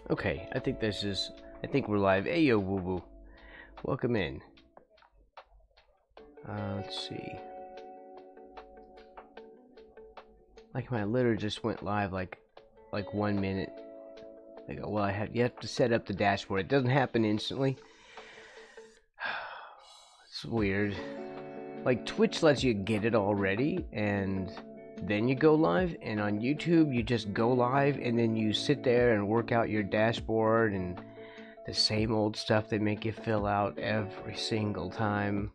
Okay, I think we're live. Hey yo, woo woo. Welcome in. Let's see. Like my litter just went live like 1 minute ago. Well, you have to set up the dashboard. It doesn't happen instantly. It's weird. Like Twitch lets you get it already and then you go live, and on YouTube you just go live and then you sit there and work out your dashboard and the same old stuff they make you fill out every single time.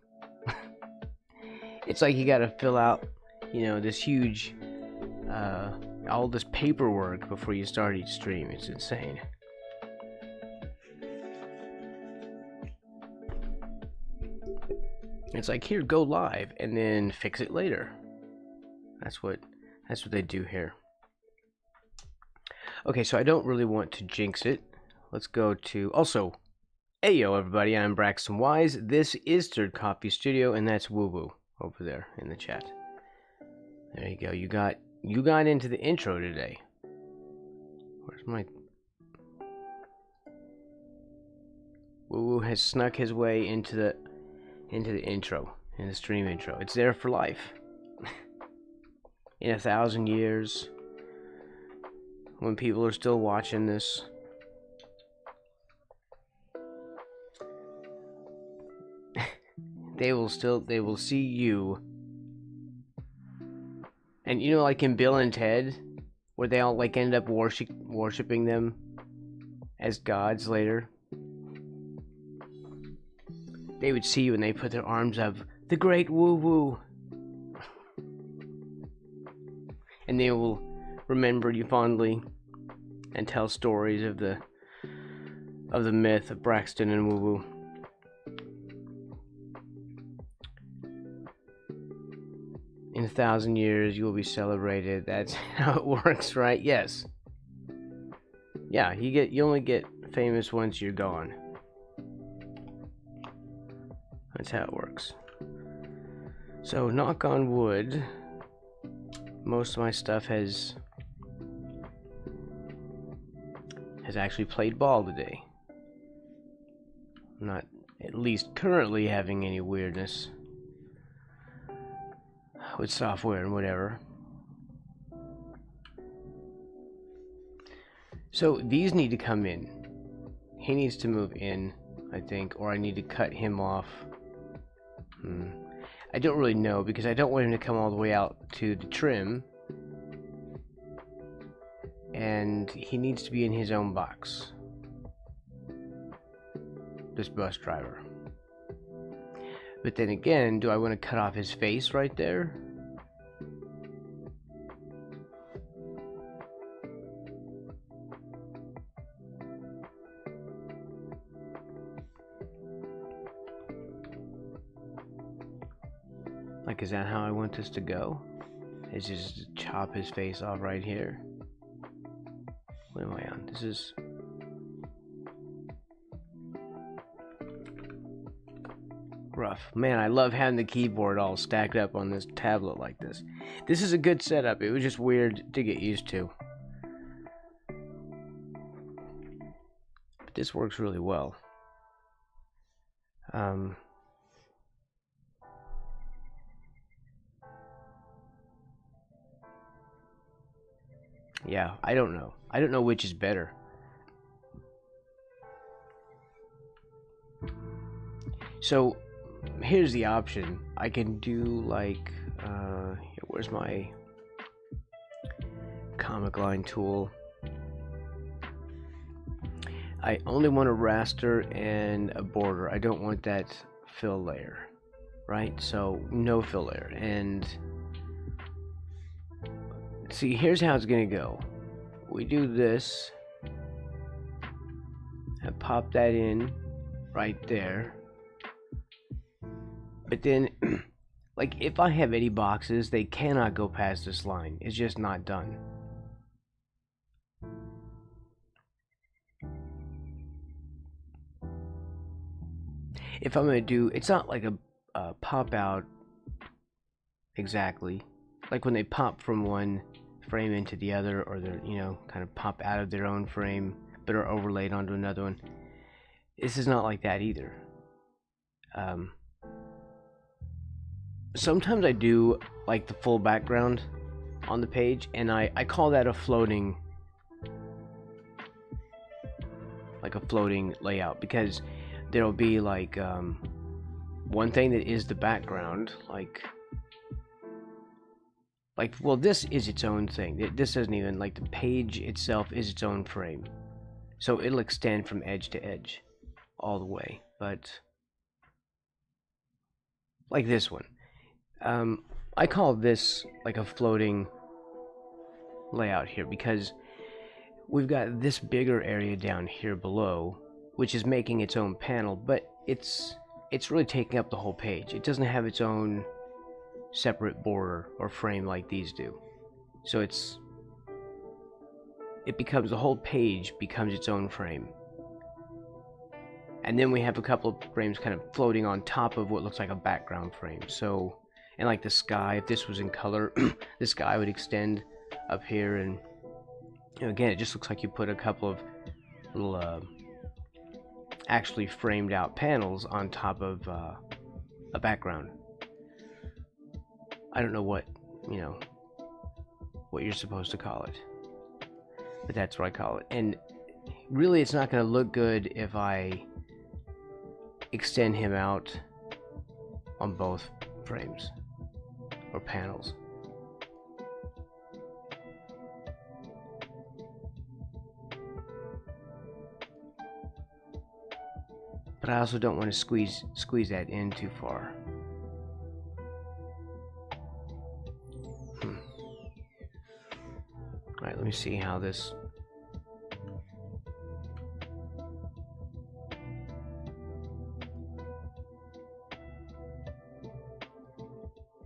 It's like you gotta fill out, this huge, all this paperwork before you start each stream. It's insane. It's like, here, go live, and then fix it later. That's what they do here. Okay, so I don't really want to jinx it. Let's go to, also, Ayo everybody, I'm Braxton Wise. This is Third Coffee Studio, and that's Woo Woo over there in the chat. There you go. You got into the intro today. Where's my Woo Woo has snuck his way into the intro, in the stream intro. It's there for life. In 1,000 years, when people are still watching this, they will see you. And like in Bill and Ted, where they all like end up worshiping them as gods later. They would see you and they put their arms up, the great Woo Woo. And they will remember you fondly and tell stories of the myth of Braxton and Woo Woo. In 1,000 years, you will be celebrated. That's how it works, right? Yes. Yeah, you only get famous once you're gone. That's how it works. So, knock on wood, most of my stuff has actually played ball today. I'm not, at least currently, having any weirdness with software and whatever. So these need to come in. He needs to move in, I think, or I need to cut him off. I don't really know, because I don't want him to come all the way out to the trim, and he needs to be in his own box, this bus driver. But then again, do I want to cut off his face right there? Like, is that how I want this to go? Is just chop his face off right here? What am I on? This is... rough. Man, I love having the keyboard all stacked up on this tablet like this. This is a good setup. It was just weird to get used to. But this works really well. Yeah, I don't know. I don't know which is better. So, here's the option. I can do like, where's my comic line tool? I only want a raster and a border. I don't want that fill layer, right? So no fill layer. And see, here's how it's gonna go. We do this and pop that in right there. But then, like, if I have any boxes, they cannot go past this line. It's just not done. If I'm gonna do, it's not like a pop out exactly, like when they pop from one frame into the other, or they're, kind of pop out of their own frame, that are overlaid onto another one. This is not like that either. Sometimes I do like the full background on the page, and I call that a floating, like a floating layout, because there'll be like one thing that is the background, like well, this is its own thing. This doesn't even, like, the page itself is its own frame, so it'll extend from edge to edge all the way. But like this one, I call this like a floating layout here, because we've got this bigger area down here below, which is making its own panel, but it's really taking up the whole page. It doesn't have its own separate border or frame like these do. So it becomes, the whole page becomes its own frame. And then we have a couple of frames kind of floating on top of what looks like a background frame. So, and like the sky, if this was in color, the sky would extend up here, and you know, again, it just looks like you put a couple of little actually framed out panels on top of a background. I don't know what, you know, what you're supposed to call it, but that's what I call it. And really, it's not going to look good if I extend him out on both frames or panels. But I also don't want to squeeze that in too far. Alright, let me see how this...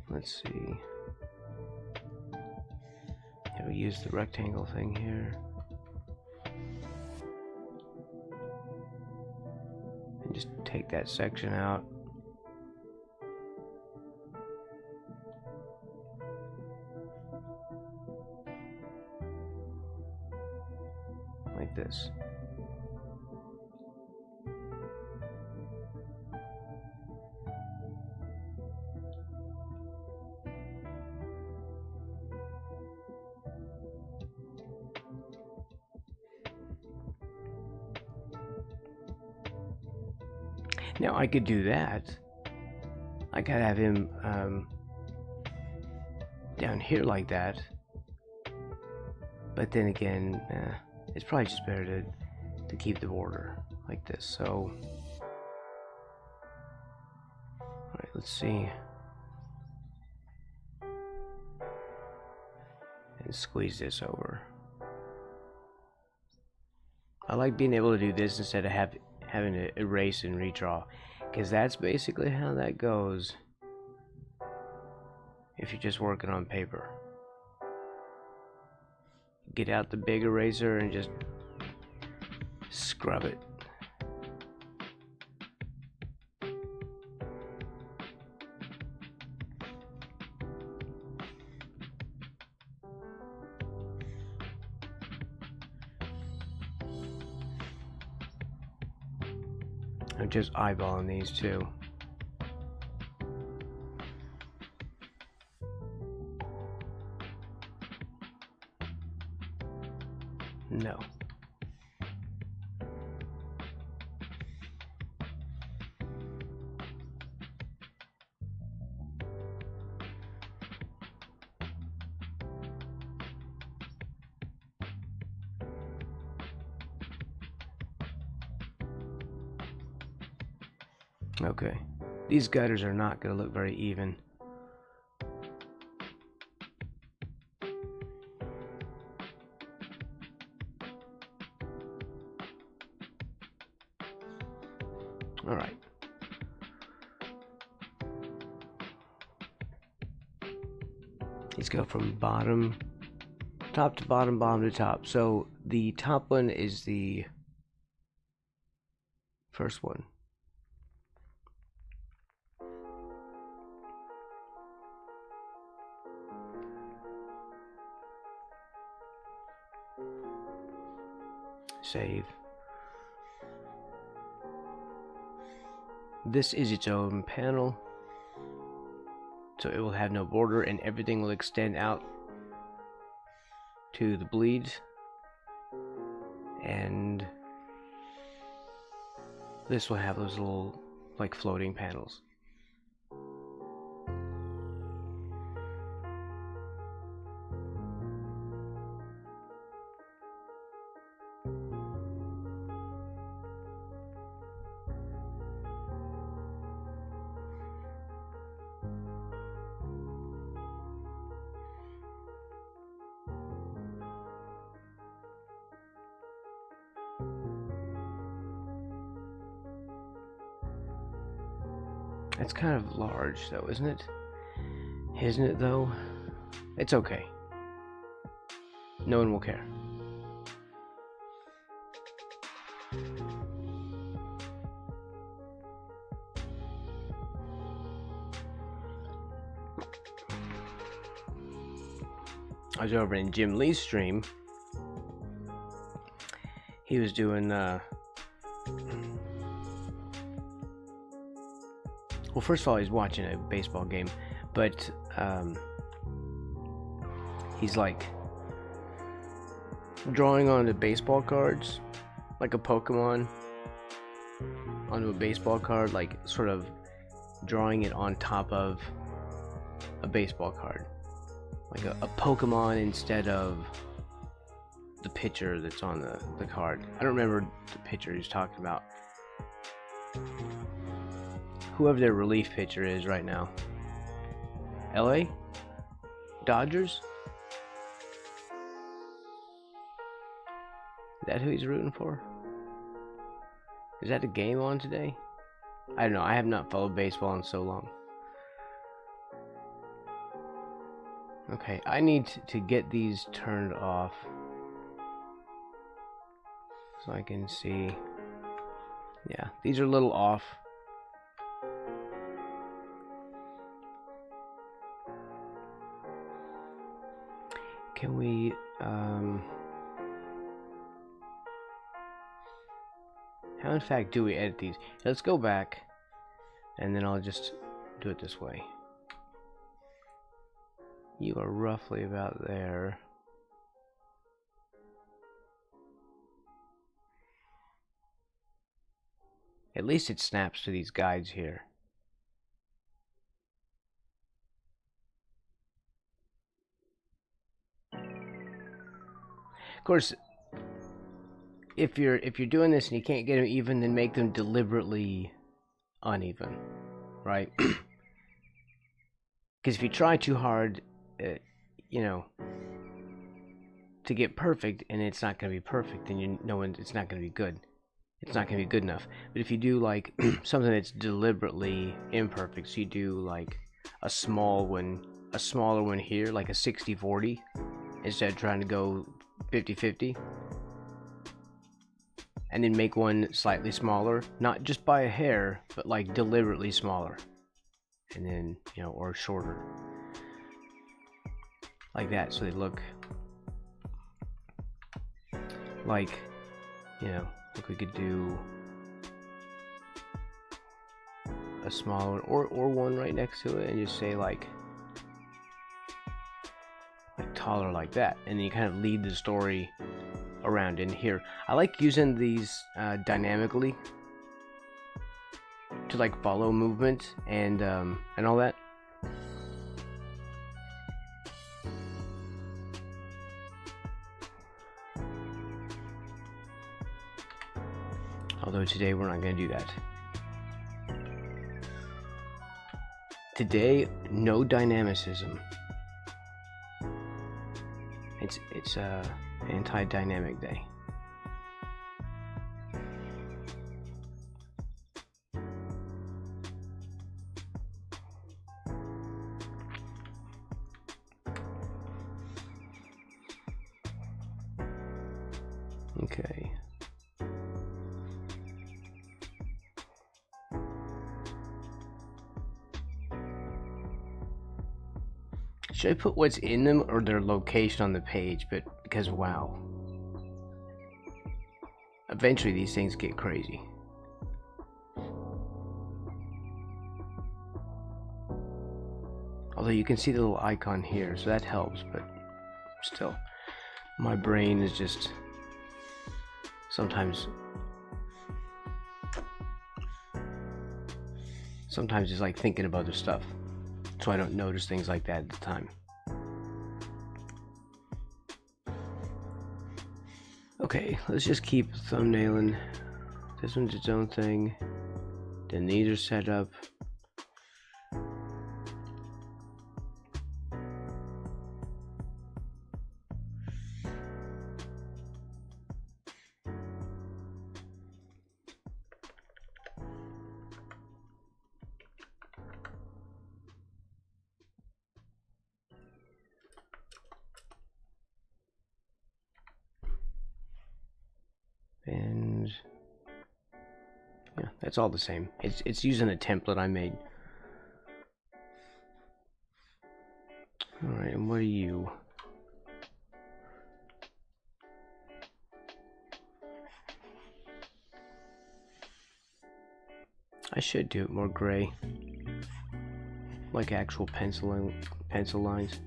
Let's see. Yeah, we use the rectangle thing here. And just take that section out. Like this. Now I could do that. I could have him down here like that. But then again, it's probably just better to keep the border like this. So, alright, let's see. And squeeze this over. I like being able to do this instead of having to erase and redraw, because that's basically how that goes if you're just working on paper. Get out the big eraser and just scrub it. I'm just eyeballing these too. No. Okay. These gutters are not going to look very even. Alright. Let's go from top to bottom, bottom to top. So the top one is the first one. Save. This is its own panel, so it will have no border and everything will extend out to the bleeds. And this will have those little like floating panels. It's kind of large though, isn't it? Isn't it though? It's okay. No one will care. I was over in Jim Lee's stream. He was doing well, first of all, he's watching a baseball game, but he's like drawing on the baseball cards, like a Pokemon onto a baseball card, like sort of drawing it on top of a baseball card, like a Pokemon instead of the picture that's on the card. I don't remember the picture he's talking about. Whoever their relief pitcher is right now. LA? Dodgers? Is that who he's rooting for? Is that a game on today? I don't know. I have not followed baseball in so long. Okay, I need to get these turned off so I can see. Yeah, these are a little off. Can we how in fact do we edit these? Let's go back and then I'll just do it this way. You are roughly about there. At least it snaps to these guides here. Of course, if you're doing this and you can't get them even, then make them deliberately uneven, right? Because if you try too hard, you know, to get perfect, and it's not going to be perfect, then it's not going to be good. It's not going to be good enough. But if you do like something that's deliberately imperfect, so you do like a smaller one here, like a 60-40, instead of trying to go 50-50, and then make one slightly smaller, not just by a hair, but like deliberately smaller, and then, you know, or shorter, like that, so they look like, you know, like we could do a smaller or one right next to it and just say like taller, like that, and then you kind of lead the story around in here. I like using these dynamically to like follow movement and all that. Although today we're not going to do that. Today, no dynamicism. It's anti-dynamic day. Okay. Should I put what's in them or their location on the page? But because wow, eventually these things get crazy. Although you can see the little icon here, so that helps, but still, my brain is just sometimes just like thinking about other stuff, so I don't notice things like that at the time. Okay, let's just keep thumbnailing. This one's its own thing. Then these are set up. And yeah, that's all the same. It's using a template I made. Alright, and what are you? I should do it more gray, like actual pencil lines,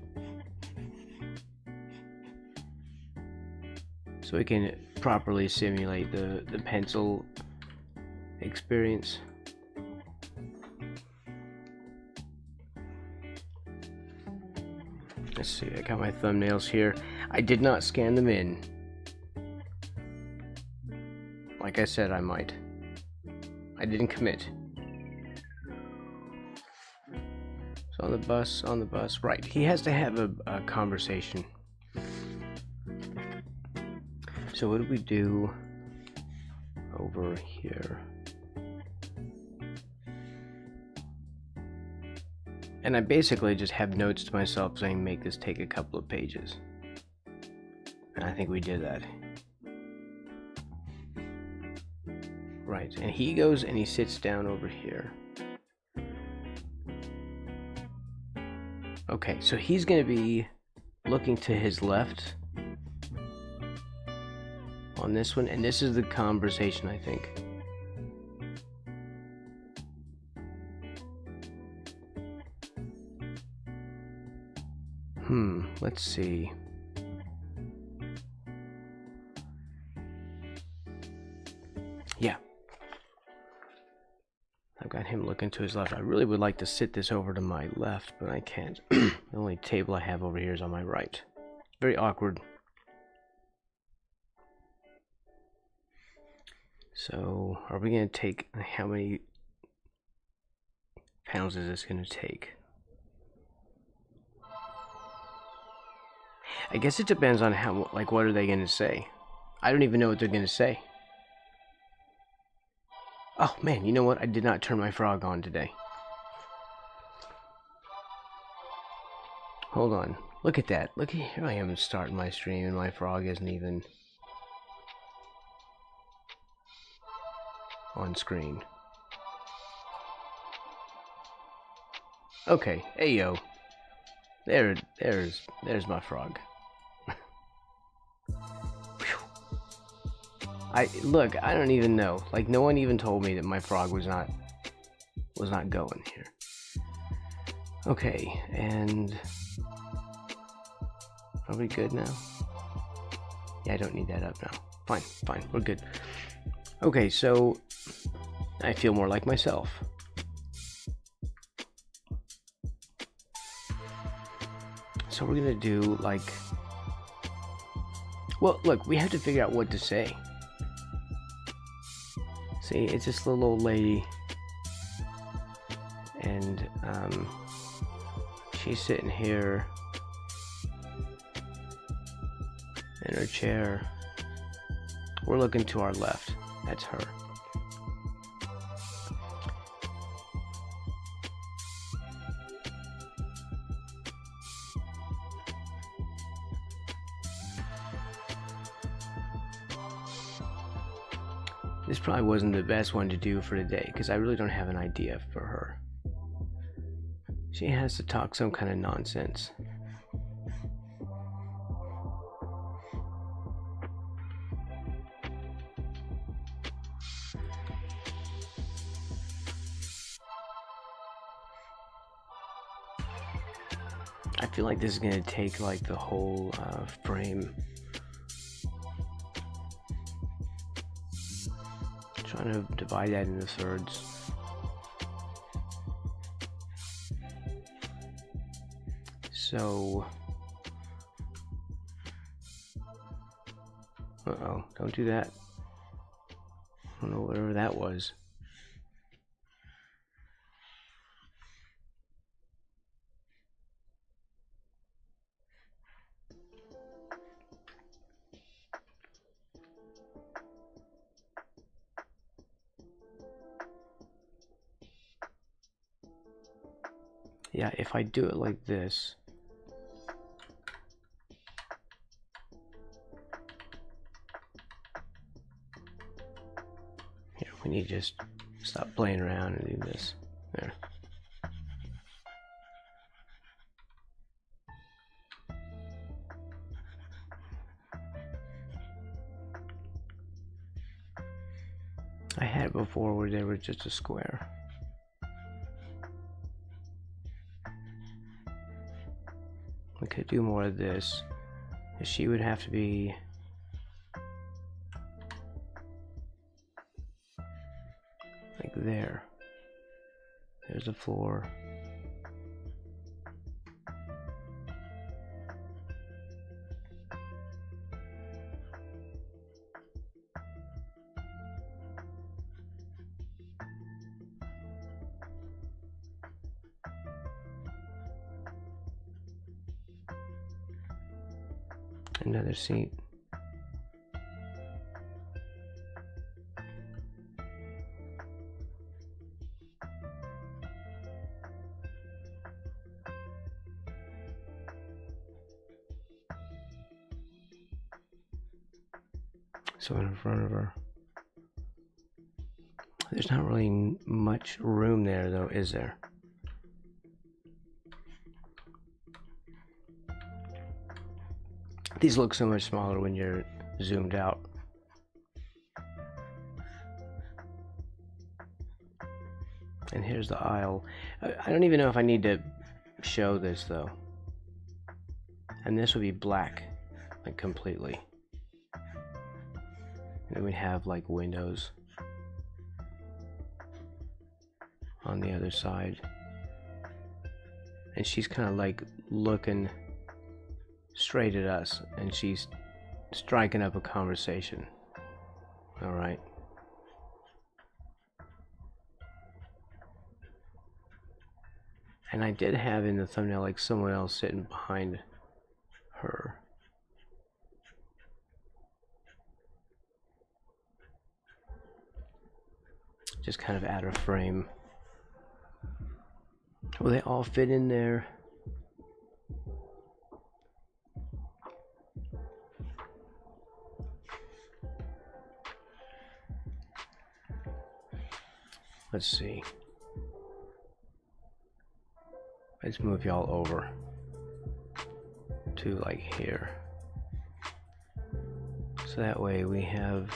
so we can properly simulate the pencil experience. Let's see, I got my thumbnails here. I did not scan them in. Like I said I might. I didn't commit. So on the bus, right. He has to have a conversation. So what do we do over here? And I basically just have notes to myself saying make this take a couple of pages. And I think we did that. Right, and he goes and he sits down over here. Okay, so he's going to be looking to his left on this one, and this is the conversation, I think. Let's see. Yeah. I've got him looking to his left. I really would like to sit this over to my left, but I can't. The only table I have over here is on my right. Very awkward. So, are we going to take, how many panels is this going to take? I guess it depends on how, like, what are they going to say? I don't even know what they're going to say. Oh man, you know what? I did not turn my frog on today. Hold on. Look at that. Look at, here I am starting my stream and my frog isn't even on screen. Okay, ayo. There's my frog. Look, I don't even know. Like, no one even told me that my frog was not going here. Okay, and are we good now? Yeah, I don't need that up now. Fine, we're good. Okay, so I feel more like myself. So we're gonna do like, well, look, we have to figure out what to say. See, it's this little old lady, and she's sitting here in her chair. We're looking to our left. That's her. This probably wasn't the best one to do for today, because I really don't have an idea for her. She has to talk some kind of nonsense. I feel like this is gonna take like the whole frame. Trying to divide that into thirds. So, uh-oh, don't do that. I don't know whatever that was. Yeah, if I do it like this, here, we need to just stop playing around and do this. There. I had it before where they were just a square. We could do more of this. She would have to be like there. There's the floor. Another seat. So in front of her. There's not really much room there though, is there? These look so much smaller when you're zoomed out. And here's the aisle. I don't even know if I need to show this though. And this would be black, like completely. And then we have like windows on the other side. And she's kind of like looking straight at us, and she's striking up a conversation. All right. And I did have in the thumbnail like someone else sitting behind her. Just kind of out of frame. Will they all fit in there? Let's see. Let's move y'all over to like here. So that way we have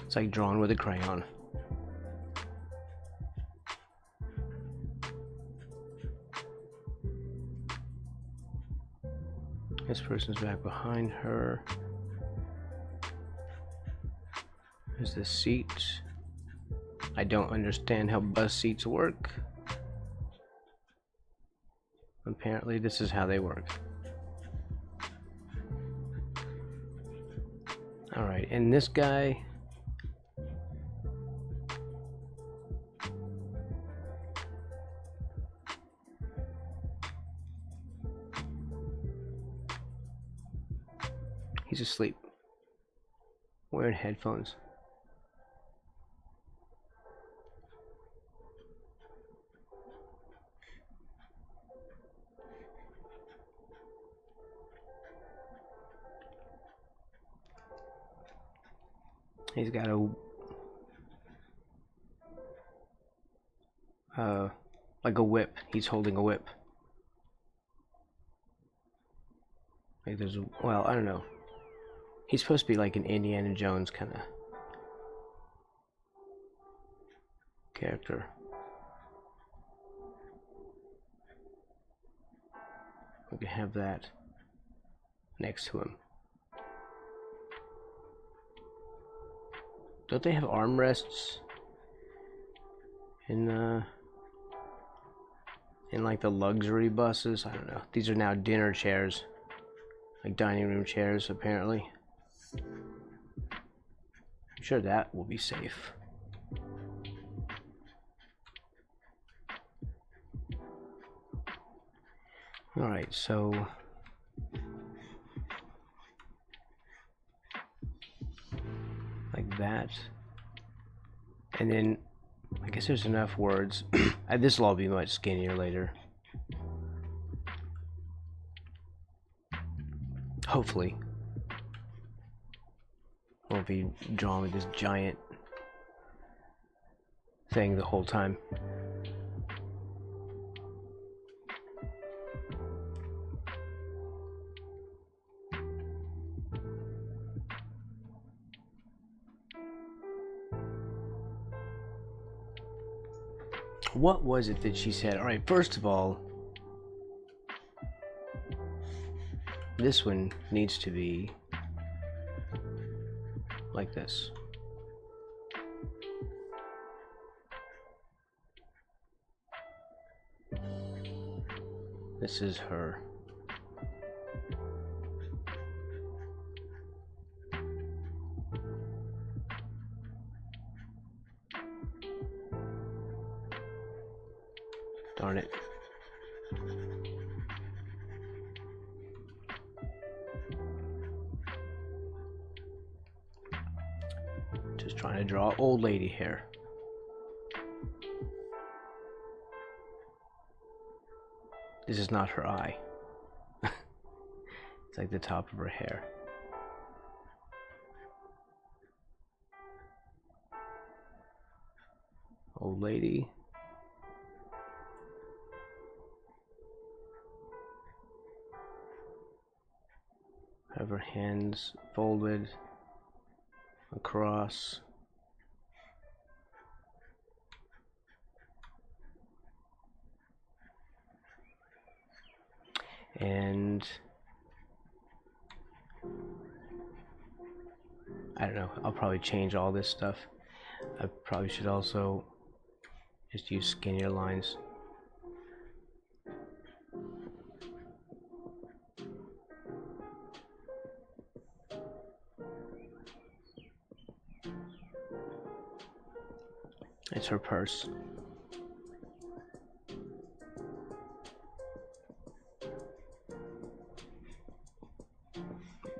it's like drawn with a crayon. This person's back behind her. There's the seat. I don't understand how bus seats work. Apparently this is how they work. Alright, and this guy, he's asleep, wearing headphones. He's got a like a whip. He's holding a whip. Like there's, well, I don't know. He's supposed to be like an Indiana Jones kind of character. We can have that next to him. Don't they have armrests in like the luxury buses? I don't know. These are now dinner chairs, like dining room chairs, apparently. I'm sure that will be safe. Alright, so like that. And then I guess there's enough words. This will all be much skinnier later. Hopefully. Won't be drawn with this giant thing the whole time. What was it that she said? Alright, first of all, this one needs to be like this. This is her. Darn it. Just trying to draw old lady hair. This is not her eye. It's like the top of her hair. Old lady. Have her hands folded across. And I don't know, I'll probably change all this stuff. I probably should also just use skinnier lines. It's her purse.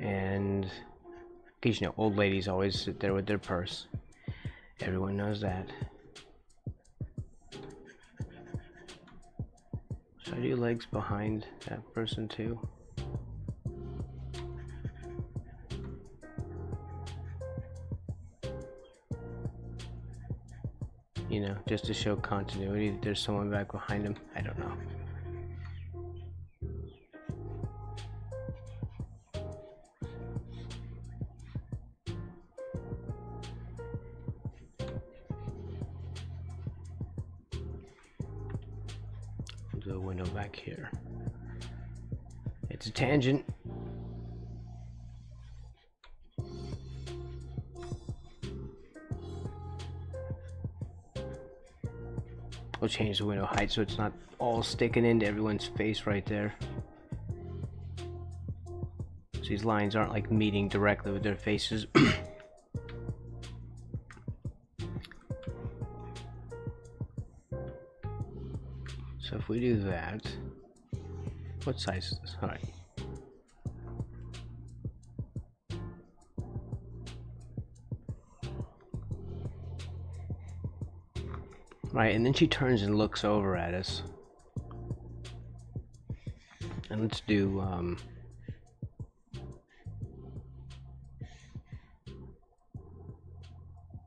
And because you know, old ladies always sit there with their purse. Everyone knows that. Should I do legs behind that person too? You know, just to show continuity that there's someone back behind him. I don't know. The window back here. It's a tangent. We'll change the window height so it's not all sticking into everyone's face right there. So these lines aren't like meeting directly with their faces. So if we do that, what size is this? All right. Right, and then she turns and looks over at us. And let's do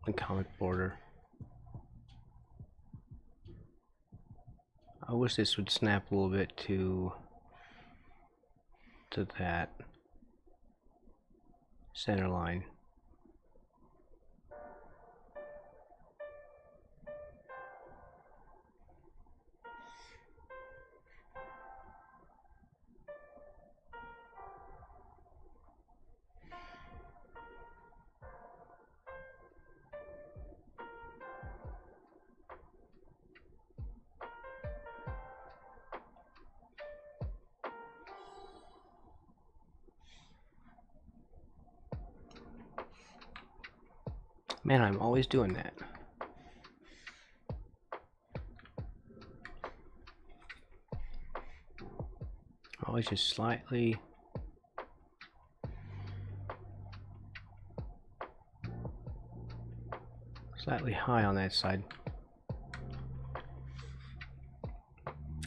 a comic border. I wish this would snap a little bit to to that center line. Man, I'm always doing that. Always just slightly high on that side.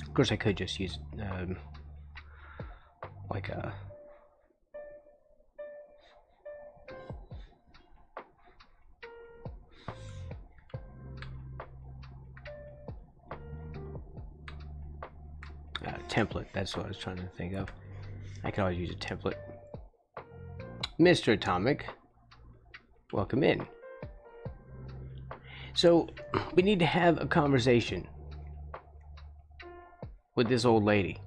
Of course, I could just use like a template. That's what I was trying to think of. I could always use a template. Mr. Atomic, welcome in. So, we need to have a conversation with this old lady.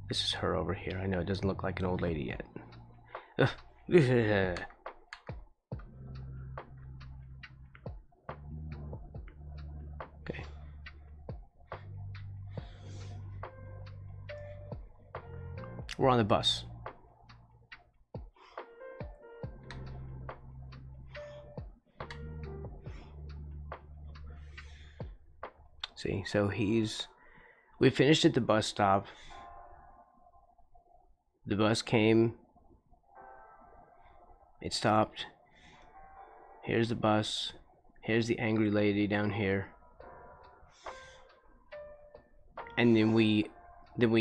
This is her over here. I know it doesn't look like an old lady yet. Okay. We're on the bus. See, so we finished at the bus stop. The bus came. It stopped. Here's the bus. Here's the angry lady down here. And then we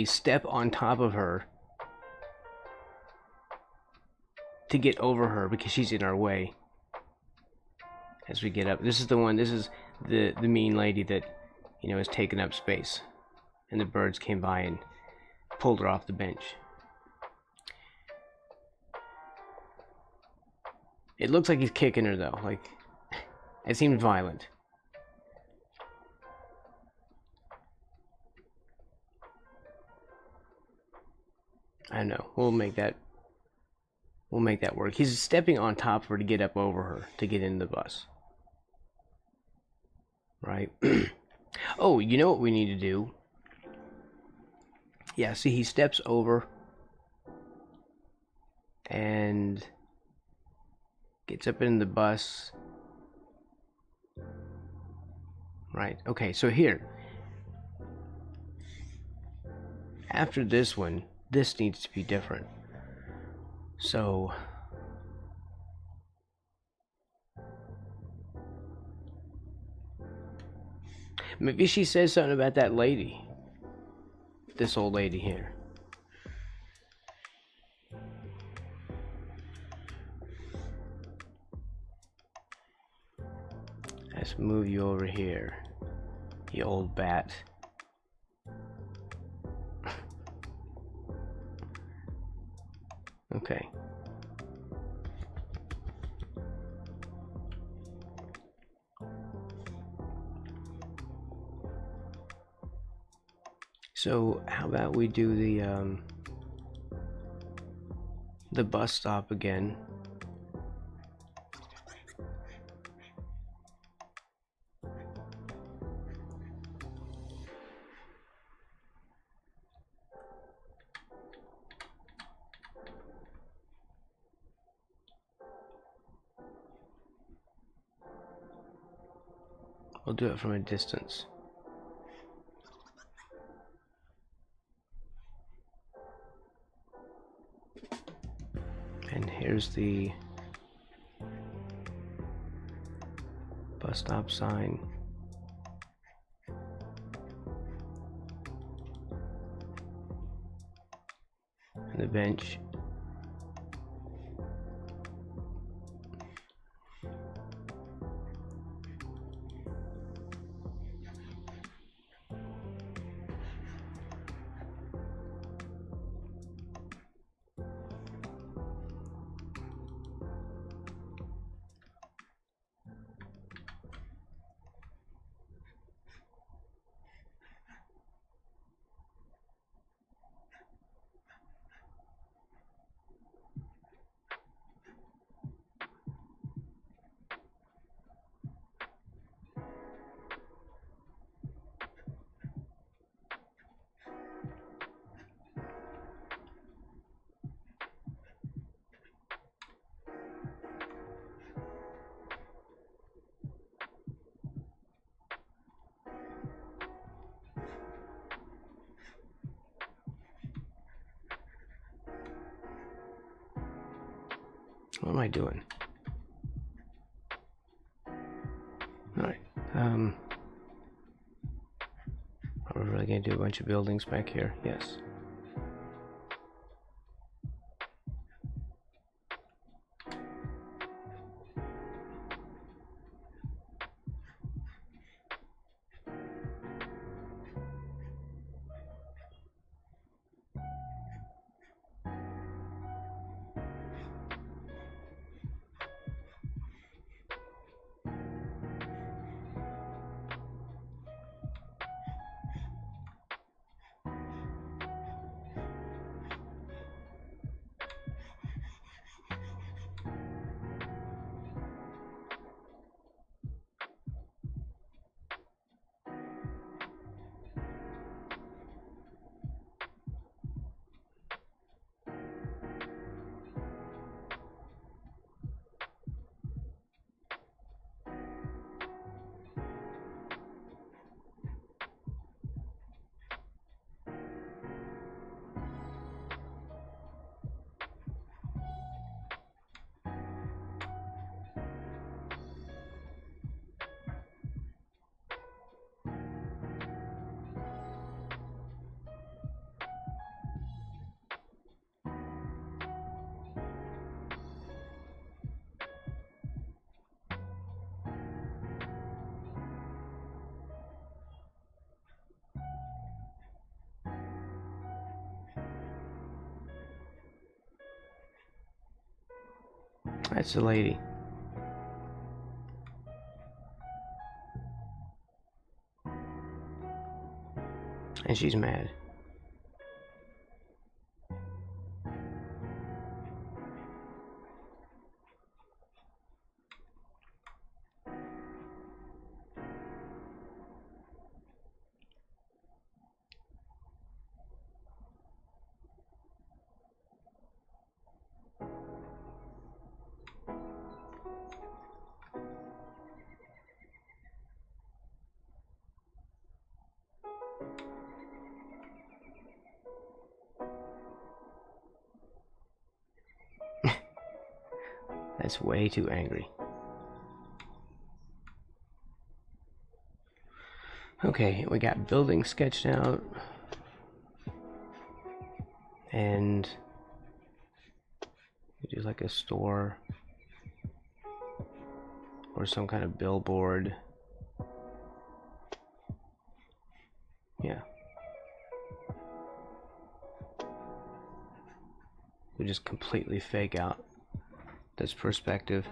step on top of her to get over her because she's in our way. As we get up, this is the mean lady that, you know, is taking up space. And the birds came by and pulled her off the bench. It looks like he's kicking her though, like, it seemed violent. I don't know, we'll make that work. He's stepping on top of her to get up over her, to get in the bus. Right? Oh, you know what we need to do? Yeah, see, he steps over and gets up in the bus. Right, okay, so here. After this one, this needs to be different. So maybe she says something about that lady. This old lady here. Let's move you over here, you old bat. Okay. So how about we do the bus stop again. We'll do it from a distance. And here's the bus stop sign. And the bench. What am I doing? Alright, are we really gonna do a bunch of buildings back here? Yes. That's the lady. And she's mad. That's way too angry. Okay, we got buildings sketched out. And we do like a store or some kind of billboard. Yeah. We just completely fake out this perspective.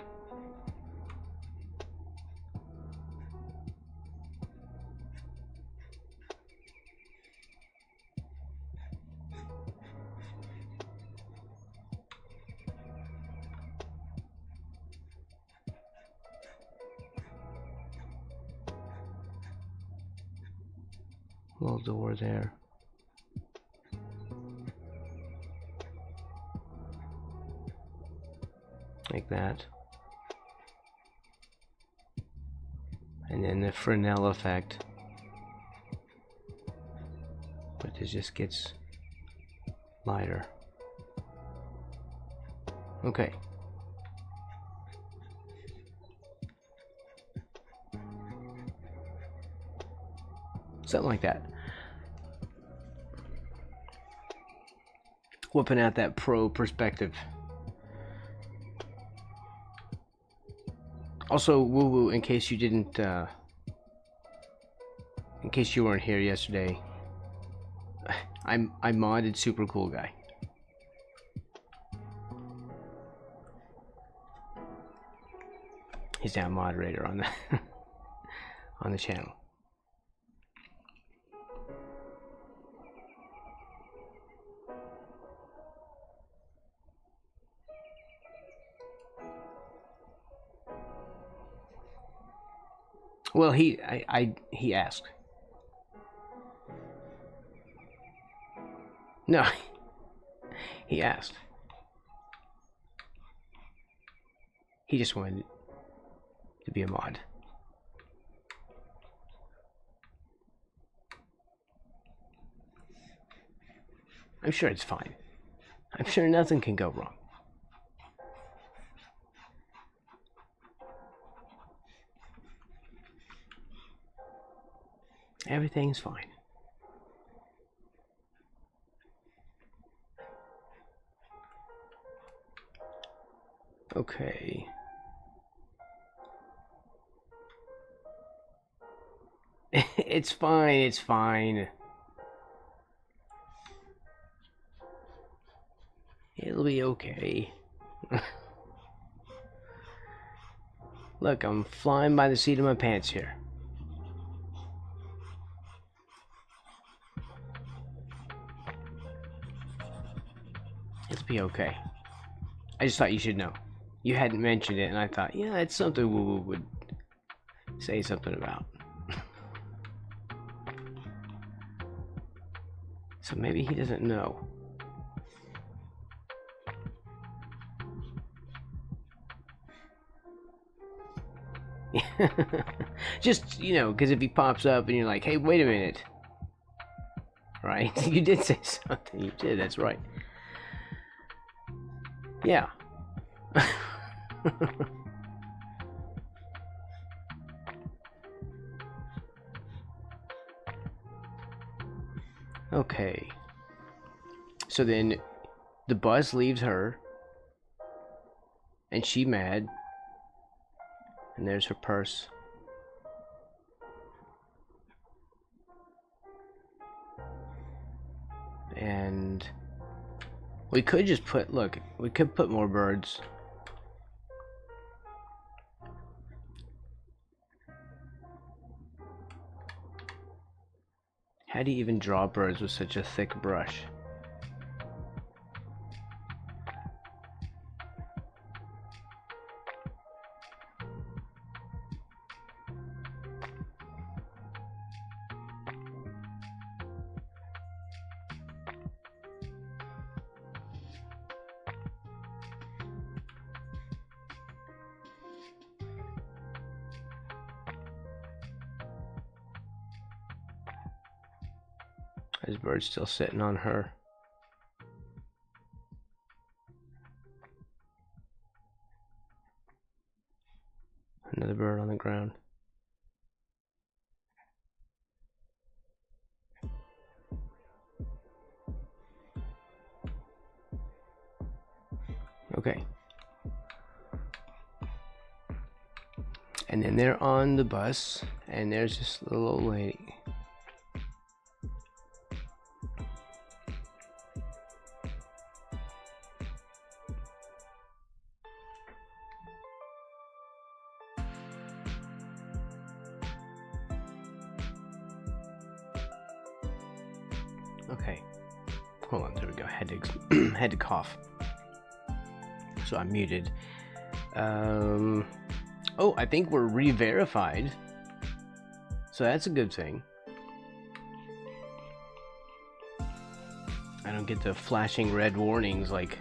Little door there. Like that. And then the Knell effect. But it just gets lighter. Okay. Something like that. Whipping out that pro perspective. Also, woo woo, in case you didn't, in case you weren't here yesterday, I modded Super Cool Guy. He's now a moderator on the on the channel. Well, he asked. No, he asked. He just wanted to be a mod. I'm sure it's fine. I'm sure nothing can go wrong. Everything's fine. Okay. It's fine, it's fine. It'll be okay. Look, I'm flying by the seat of my pants here. It'll be okay. I just thought you should know. You hadn't mentioned it, and I thought, yeah, it's something Woo Woo would say something about. So maybe he doesn't know. Just, you know, because if he pops up and you're like, hey, wait a minute. Right? You did say something. You did, that's right. Yeah. Okay. So then the bus leaves her. And she mad. And there's her purse. And we could just put, look, we could put more birds. How do you even draw birds with such a thick brush? This bird's still sitting on her. Another bird on the ground. Okay. And then they're on the bus, and there's this little old lady. Okay, hold on, there we go. Had to cough, so I'm muted. Oh, I think we're re-verified, so that's a good thing. I don't get the flashing red warnings like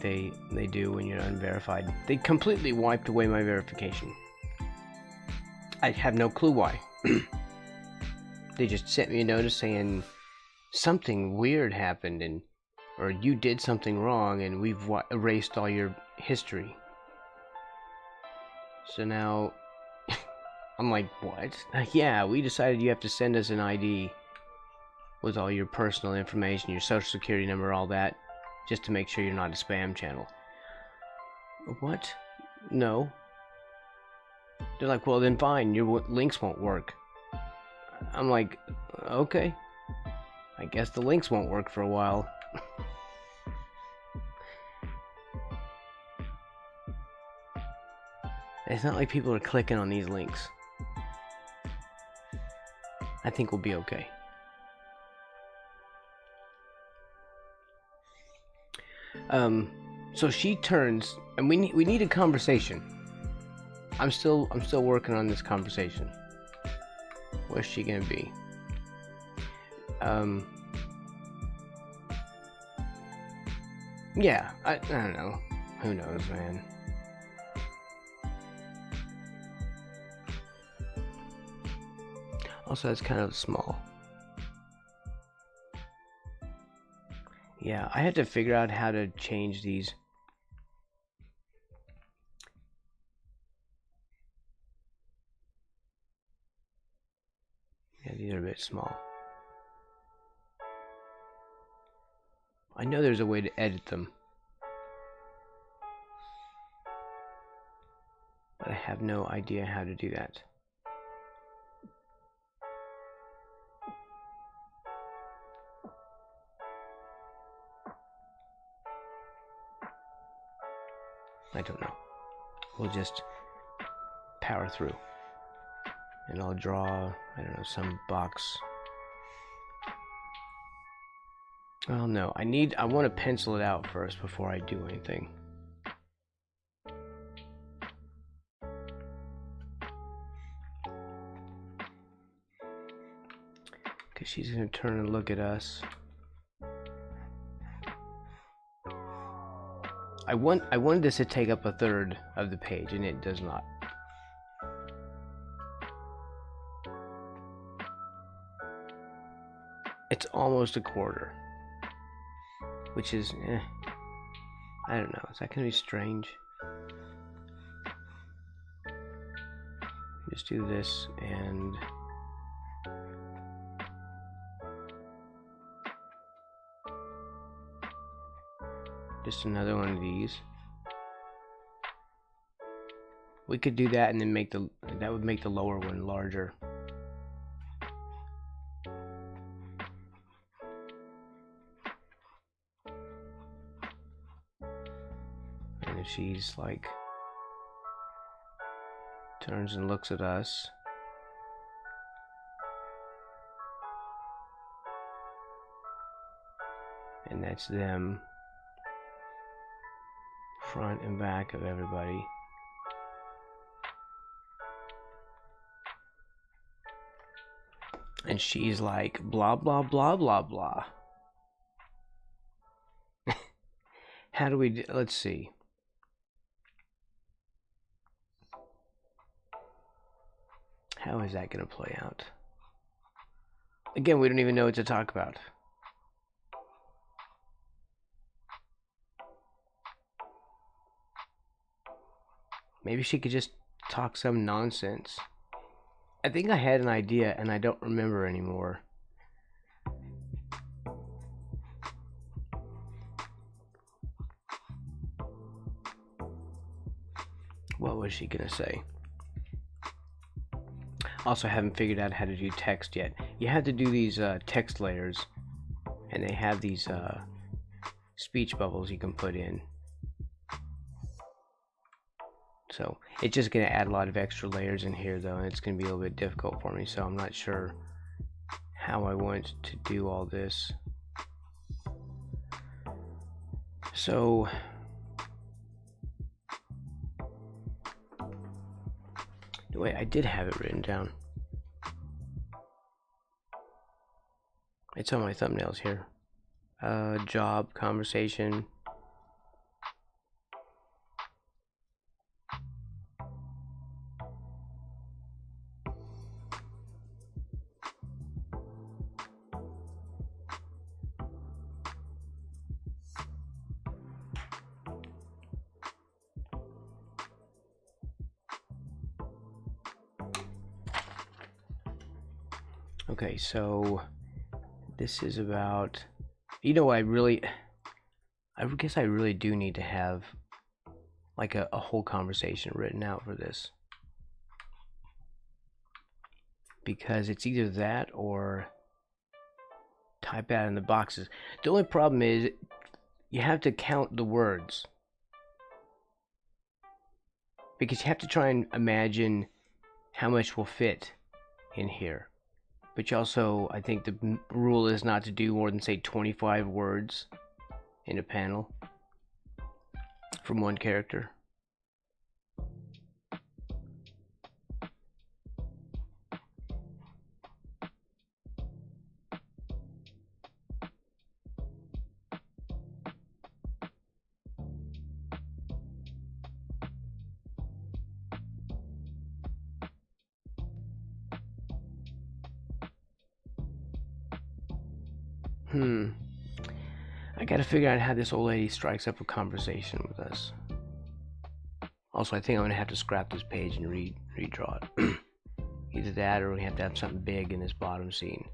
they do when you're unverified. They completely wiped away my verification. I have no clue why. They just sent me a notice saying something weird happened, and or you did something wrong, and we've erased all your history. So now I'm like, what? Yeah, we decided you have to send us an ID with all your personal information, your social security number, all that, just to make sure you're not a spam channel. What? No. They're like, well then fine, your links won't work. I'm like, okay. I guess the links won't work for a while. It's not like people are clicking on these links. I think we'll be okay. So she turns, and we need a conversation. I'm still working on this conversation. Where's she gonna be? Yeah, I don't know. Who knows, man. Also, it's kind of small. Yeah, I had to figure out how to change these. Yeah, these are a bit small. I know there's a way to edit them, but I have no idea how to do that. I don't know. We'll just power through. And I'll draw, I don't know, some box. Well, no, I want to pencil it out first before I do anything. Because she's going to turn and look at us. I wanted this to take up a third of the page, and it does not. It's almost a quarter, which is, I don't know. Is that going to be strange? Just do this and just another one of these. We could do that and then make that would make the lower one larger. And if she's like turns and looks at us, and that's them, front and back of everybody. And she's like, blah, blah, blah, blah, blah. How do we do? Let's see. How is that going to play out? Again, we don't even know what to talk about. Maybe she could just talk some nonsense. I think I had an idea and I don't remember anymore. What was she gonna say? Also, I haven't figured out how to do text yet. You have to do these text layers, and they have these speech bubbles you can put in. So it's just going to add a lot of extra layers in here, though, and it's going to be a little bit difficult for me, so I'm not sure how I want to do all this. So wait, I did have it written down. It's on my thumbnails here. Job, conversation. Okay, so this is about, you know, I guess I really do need to have like a whole conversation written out for this, because it's either that or type out in the boxes. The only problem is you have to count the words, because you have to try and imagine how much will fit in here. But you also, I think the rule is not to do more than, say, 25 words in a panel from one character. I gotta figure out how this old lady strikes up a conversation with us. Also, I think I'm gonna have to scrap this page and redraw it. Either that or we have to have something big in this bottom scene.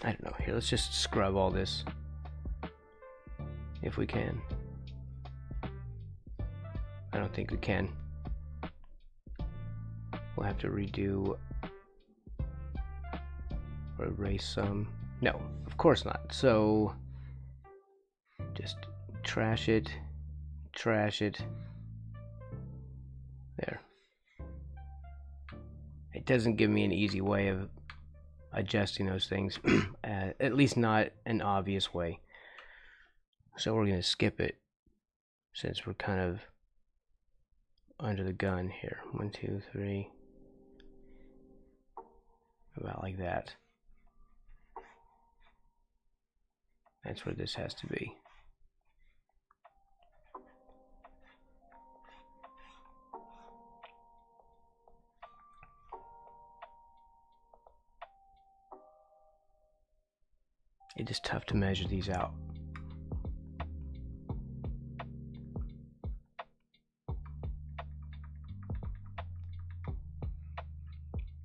I don't know. Here, let's just scrub all this if we can. I don't think we can. We'll have to redo or erase some. No, of course not. So just trash it, trash it. There. It doesn't give me an easy way of adjusting those things, at least not an obvious way. So we're going to skip it since we're kind of under the gun here. 1, 2, 3. About like that. That's where this has to be. It is tough to measure these out.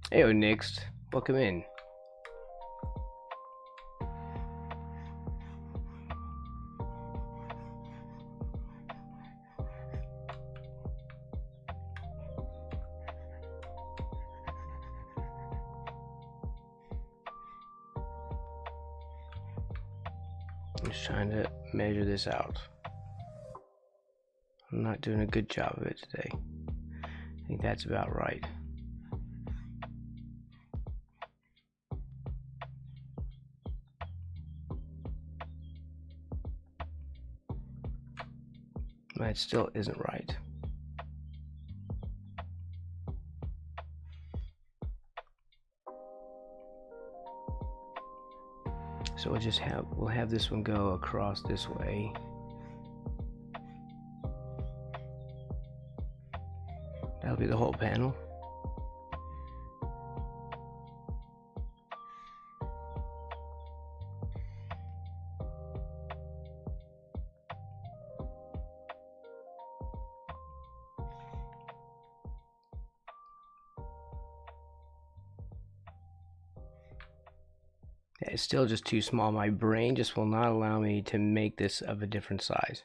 Heyo, Nix. Welcome in. I'm just trying to measure this out. I'm not doing a good job of it today. I think that's about right. But it still isn't right. So we'll have this one go across this way. That'll be the whole panel. It's still just too small. My brain just will not allow me to make this of a different size.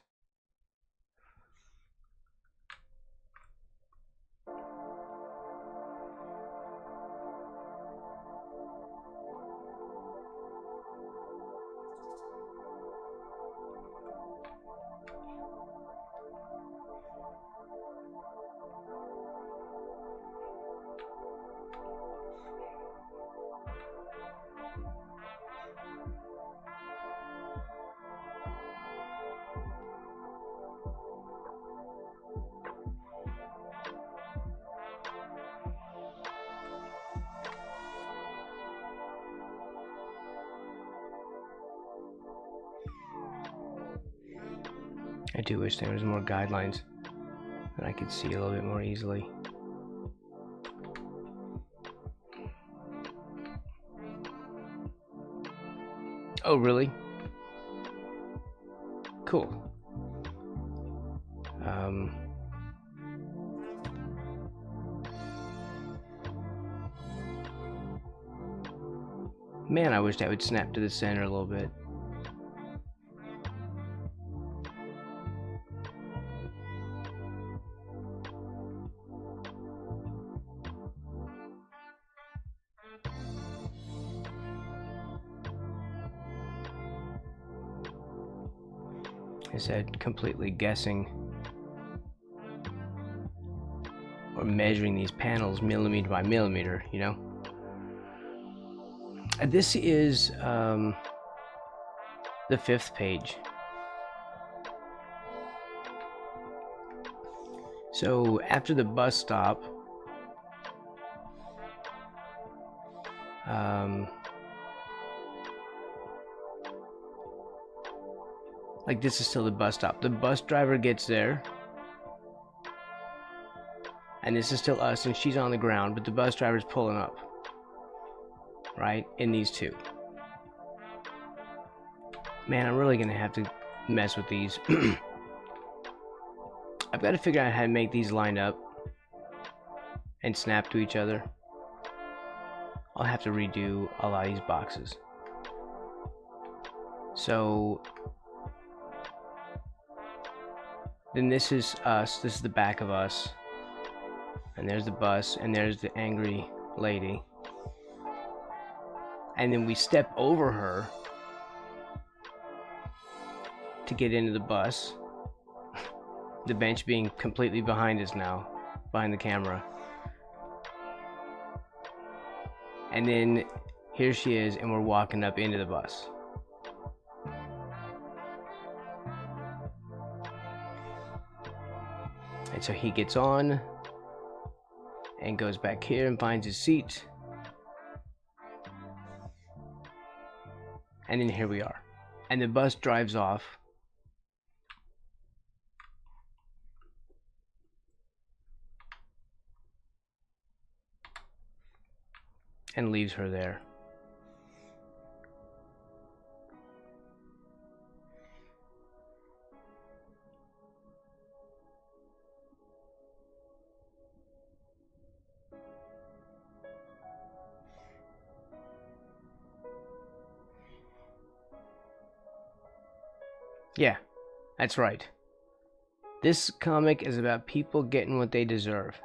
I do wish there was more guidelines that I could see a little bit more easily. Oh, really? Cool. Man, I wish that would snap to the center a little bit. I said completely guessing or measuring these panels millimeter by millimeter, you know. This is the 5th page. So after the bus stop, like this is still the bus stop. The bus driver gets there, and this is still us, and she's on the ground, but the bus driver's pulling up, right, in these two. Man, I'm really gonna have to mess with these. I've got to figure out how to make these line up and snap to each other. I'll have to redo a lot of these boxes. So then this is us, this is the back of us, and there's the bus, and there's the angry lady, and then we step over her to get into the bus, the bench being completely behind us now, behind the camera. And then here she is, and we're walking up into the bus. And so he gets on and goes back here and finds his seat. And then here we are. And the bus drives off. And leaves her there. Yeah, that's right. This comic is about people getting what they deserve.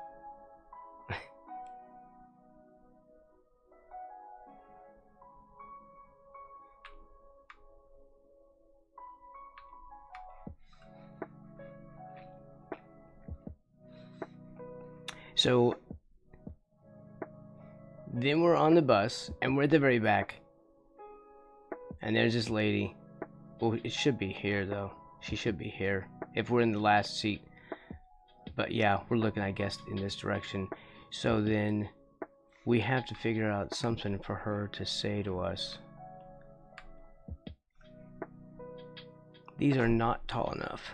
So then we're on the bus, and we're at the very back, and there's this lady. Well, it should be here though. She should be here if we're in the last seat. But yeah, we're looking, I guess, in this direction. So then we have to figure out something for her to say to us. These are not tall enough.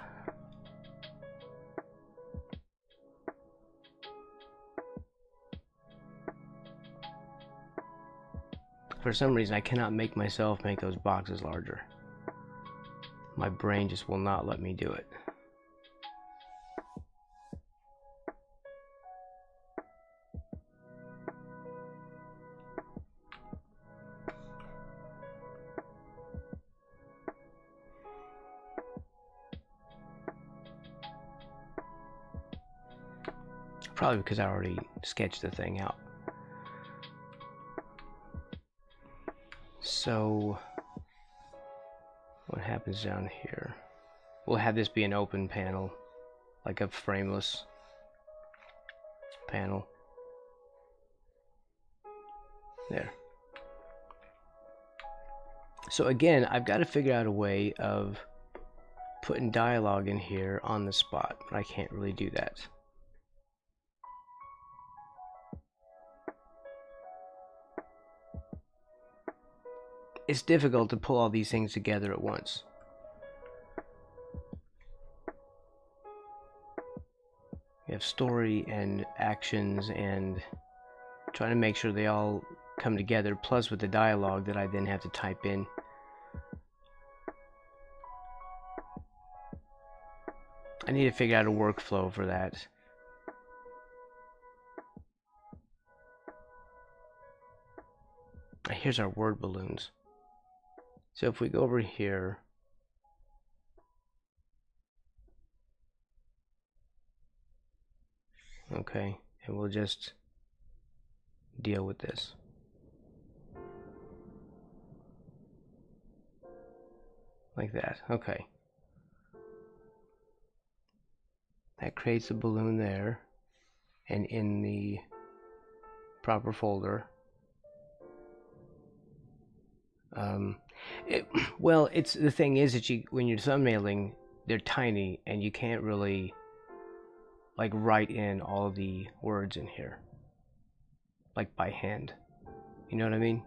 For some reason, I cannot make myself make those boxes larger. My brain just will not let me do it. Probably because I already sketched the thing out. So what happens down here? We'll have this be an open panel, like a frameless panel. There. So again, I've got to figure out a way of putting dialogue in here on the spot, but I can't really do that. It's difficult to pull all these things together at once. We have story and actions and trying to make sure they all come together, plus with the dialogue that I then have to type in. I need to figure out a workflow for that. Here's our word balloons. So if we go over here, okay, and we'll just deal with this. Like that, okay. That creates a balloon there, and in the proper folder. Well, it's the thing is that when you're thumbnailing, they're tiny, and you can't really like write in all the words in here, like by hand. You know what I mean?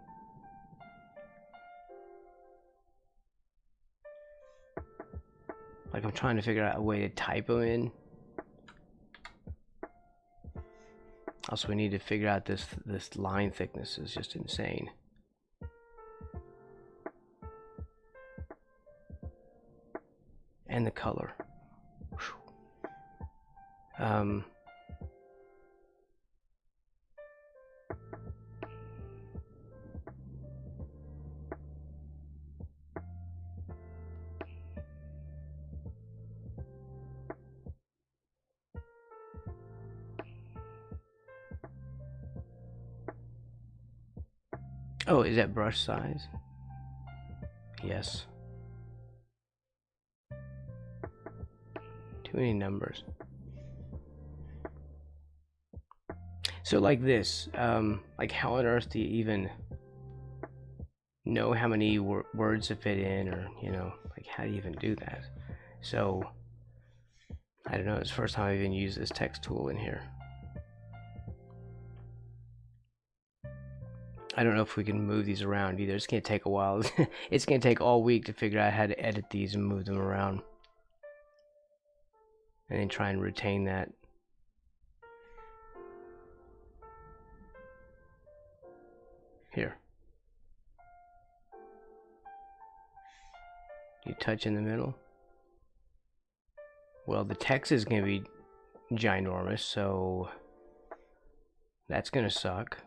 Like I'm trying to figure out a way to type them in. Also, we need to figure out this line thickness is just insane. And the color. Oh, is that brush size? Yes. Too many numbers. So like this, like how on earth do you even know how many words to fit in, or, you know, like how do you even do that? So, I don't know, it's the first time I've even used this text tool in here. I don't know if we can move these around either. It's going to take a while. It's going to take all week to figure out how to edit these and move them around. And then try and retain that. Here. You touch in the middle. Well, the text is going to be ginormous, so that's going to suck.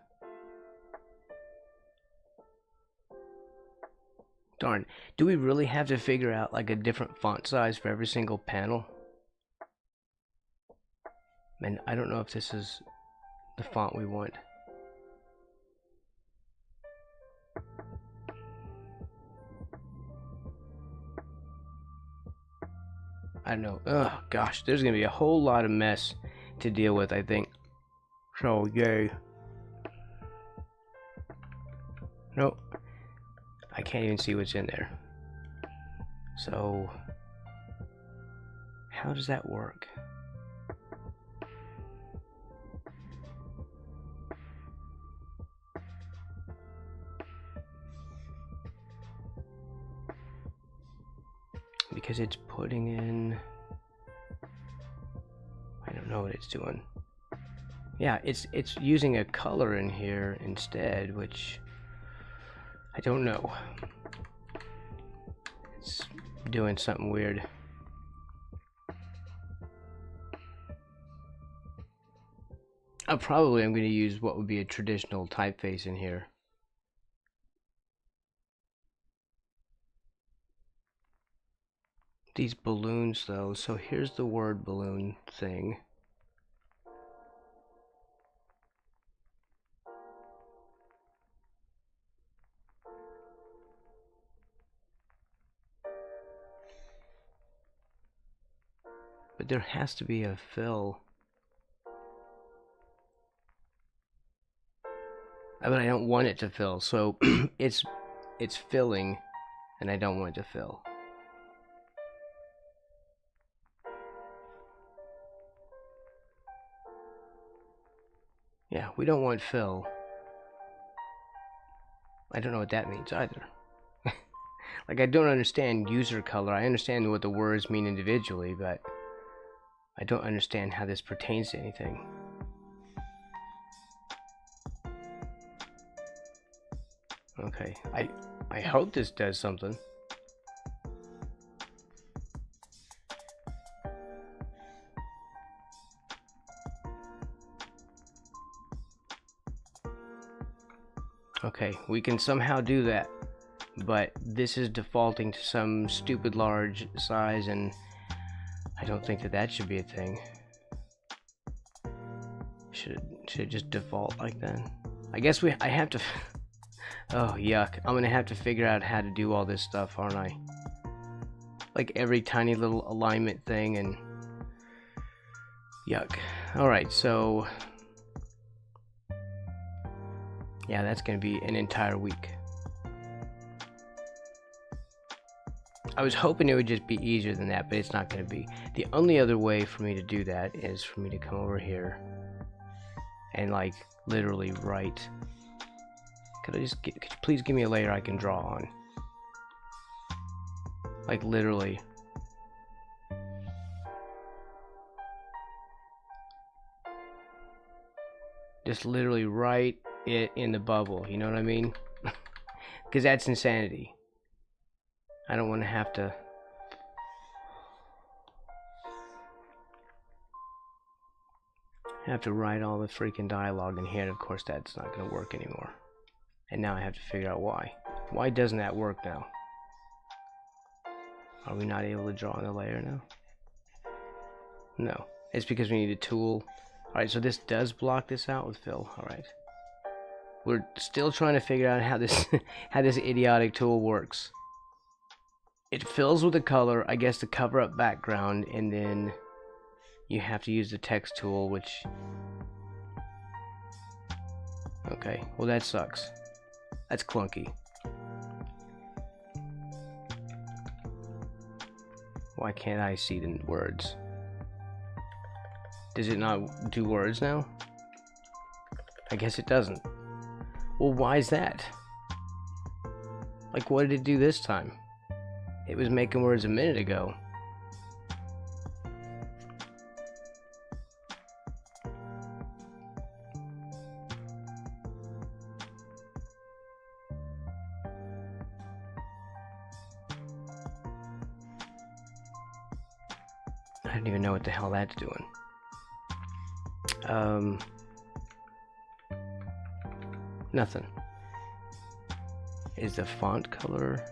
Darn, do we really have to figure out like a different font size for every single panel? And I don't know if this is the font we want. I don't know. Oh gosh, there's gonna be a whole lot of mess to deal with, I think. So yay. Nope. I can't even see what's in there. So how does that work? Because it's putting in, I don't know what it's doing. Yeah, it's using a color in here instead, which I don't know. It's doing something weird. I'm going to use what would be a traditional typeface in here. These balloons though, so here's the word balloon thing. But there has to be a fill. But I don't want it to fill, so it's filling, and I don't want it to fill. Yeah, we don't want fill. I don't know what that means either. Like, I don't understand user color. I understand what the words mean individually, but I don't understand how this pertains to anything. Okay, I hope this does something. Okay, we can somehow do that, but this is defaulting to some stupid large size, and I don't think that should be a thing. Should it just default like that? I guess I have to. Oh yuck! I'm gonna have to figure out how to do all this stuff, aren't I? Like every tiny little alignment thing, and yuck. All right, so yeah, that's gonna be an entire week. I was hoping it would just be easier than that, but it's not going to be. The only other way for me to do that is for me to come over here and like literally write. Could you please give me a layer I can draw on? Like literally. Just literally write it in the bubble, you know what I mean? Because that's insanity. I don't want to have to write all the freaking dialogue in here, and of course that's not going to work anymore. And now I have to figure out why. Why doesn't that work now? Are we not able to draw on the layer now? No. It's because we need a tool. Alright, so this does block this out with fill. Alright. We're still trying to figure out how this how this idiotic tool works. It fills with a color, I guess, to cover up background, and then you have to use the text tool, which... Okay, well that sucks. That's clunky. Why can't I see the words? Does it not do words now? I guess it doesn't. Well, why is that? Like, what did it do this time? It was making words a minute ago. I don't even know what the hell that's doing. Nothing. Is the font color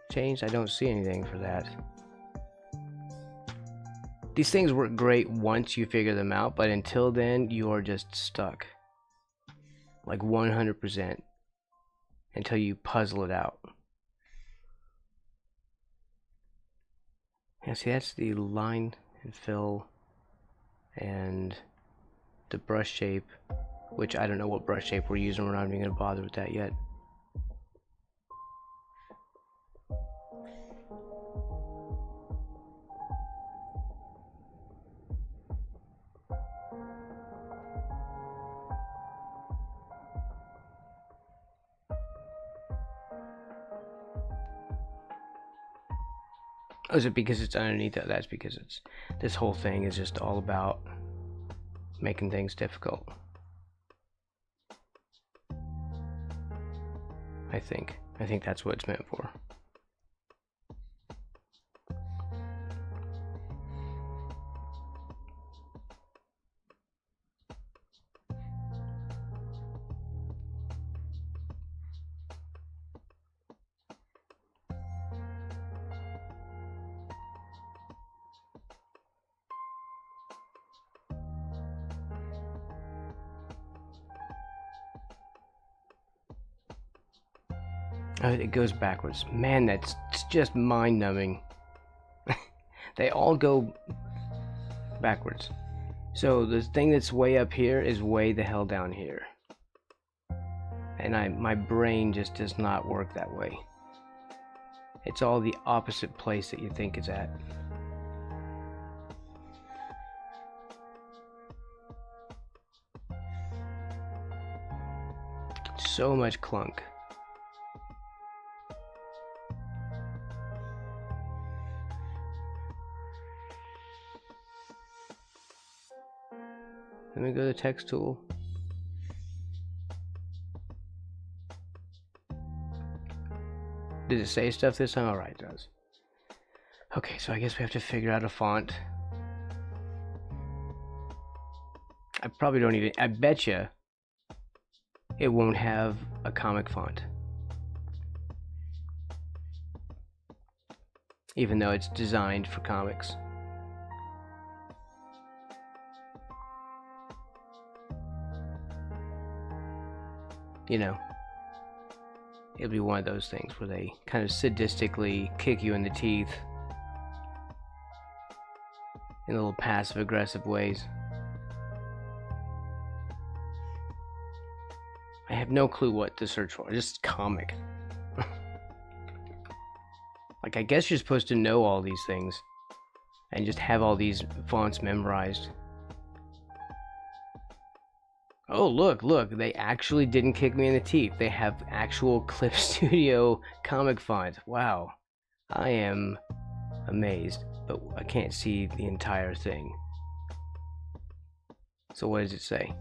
changed? I don't see anything for that. These things work great once you figure them out, but until then, you are just stuck. Like 100%. Until you puzzle it out. Yeah, see, that's the line and fill and the brush shape, which I don't know what brush shape we're using. We're not even going to bother with that yet. Oh, is it because it's underneath that? That's because it's... This whole thing is just all about making things difficult. I think that's what it's meant for. Oh, it goes backwards. Man, that's just mind-numbing. They all go backwards. So the thing that's way up here is way the hell down here. And my brain just does not work that way. It's all the opposite place that you think it's at. So much clunk. Let me go to the text tool. Did it say stuff this time? Alright, it does. Okay, so I guess we have to figure out a font. I probably don't even... I bet you it won't have a comic font. Even though it's designed for comics. You know, it'll be one of those things where they kind of sadistically kick you in the teeth in little passive-aggressive ways. I have no clue what to search for. Just comic. Like, I guess you're supposed to know all these things and just have all these fonts memorized. Oh, look, they actually didn't kick me in the teeth. They have actual Clip Studio comic font. Wow. I am amazed, but I can't see the entire thing. So what does it say?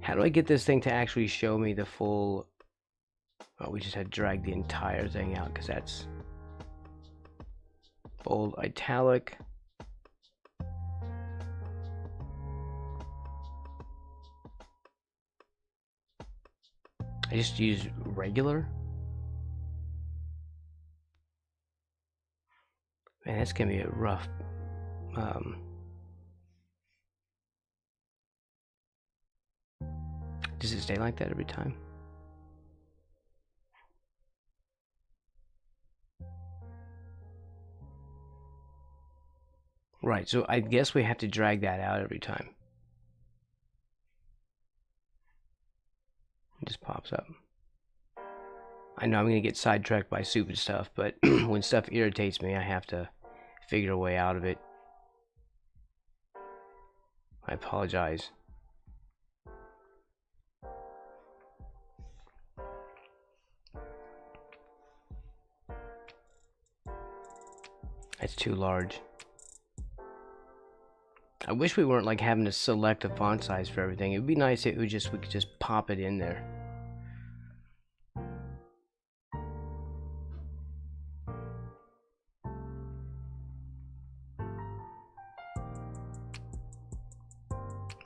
How do I get this thing to actually show me the full... Oh, we just had to drag the entire thing out because that's bold, italic. I just use regular. Man, that's gonna be a rough. Does it stay like that every time? Right, so I guess we have to drag that out every time. It just pops up. I know I'm gonna get sidetracked by stupid stuff, but when stuff irritates me, I have to figure a way out of it. I apologize. That's too large. I wish we weren't like having to select a font size for everything. It would be nice if we could just pop it in there.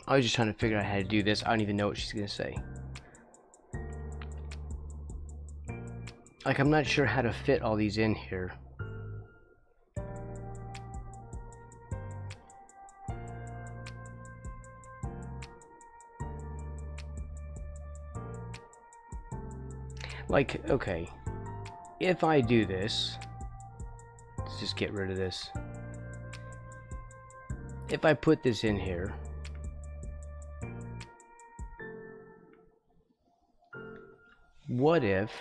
I was just trying to figure out how to do this. I don't even know what she's gonna say. Like, I'm not sure how to fit all these in here. Like, okay, if I do this, let's just get rid of this. If I put this in here, what if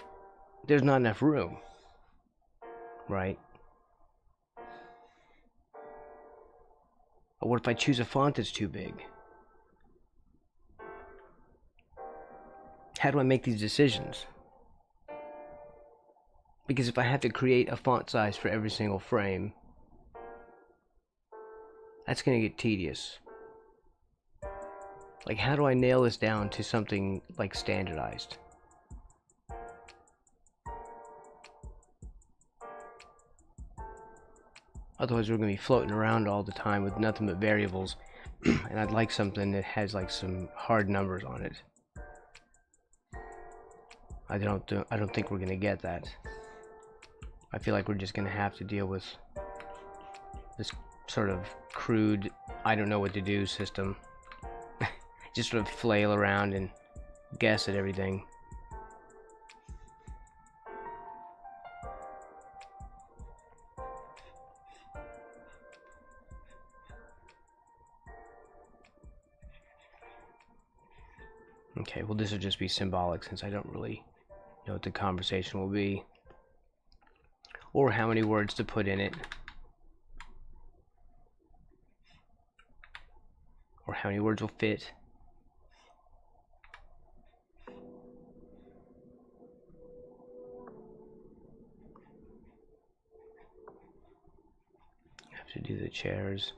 there's not enough room, right? Or what if I choose a font that's too big? How do I make these decisions? Because if I have to create a font size for every single frame, that's going to get tedious. Like, how do I nail this down to something like standardized? Otherwise we're going to be floating around all the time with nothing but variables. And I'd like something that has like some hard numbers on it. I don't think we're going to get that. I feel like we're just going to have to deal with this sort of crude, I don't know what to do system. Just sort of flail around and guess at everything. Okay, well this will just be symbolic since I don't really know what the conversation will be. Or how many words to put in it. Or how many words will fit. Have to do the chairs.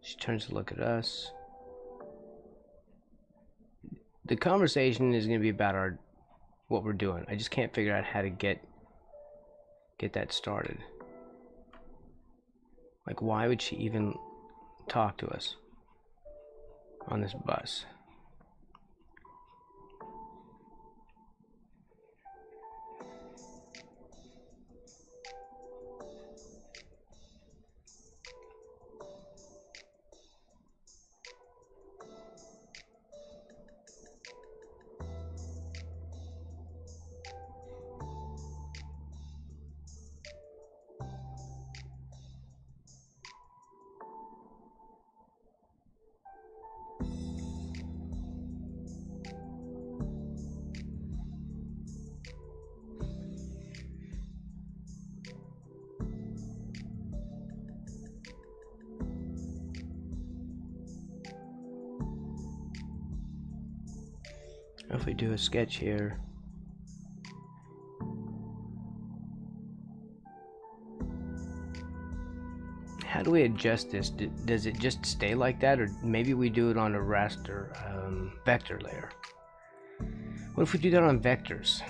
She turns to look at us. The conversation is going to be about what we're doing. I just can't figure out how to get that started. Like, why would she even talk to us on this bus? If we do a sketch here, How do we adjust this? Does it just stay like that, or maybe we do it on a raster vector layer? What if we do that on vectors?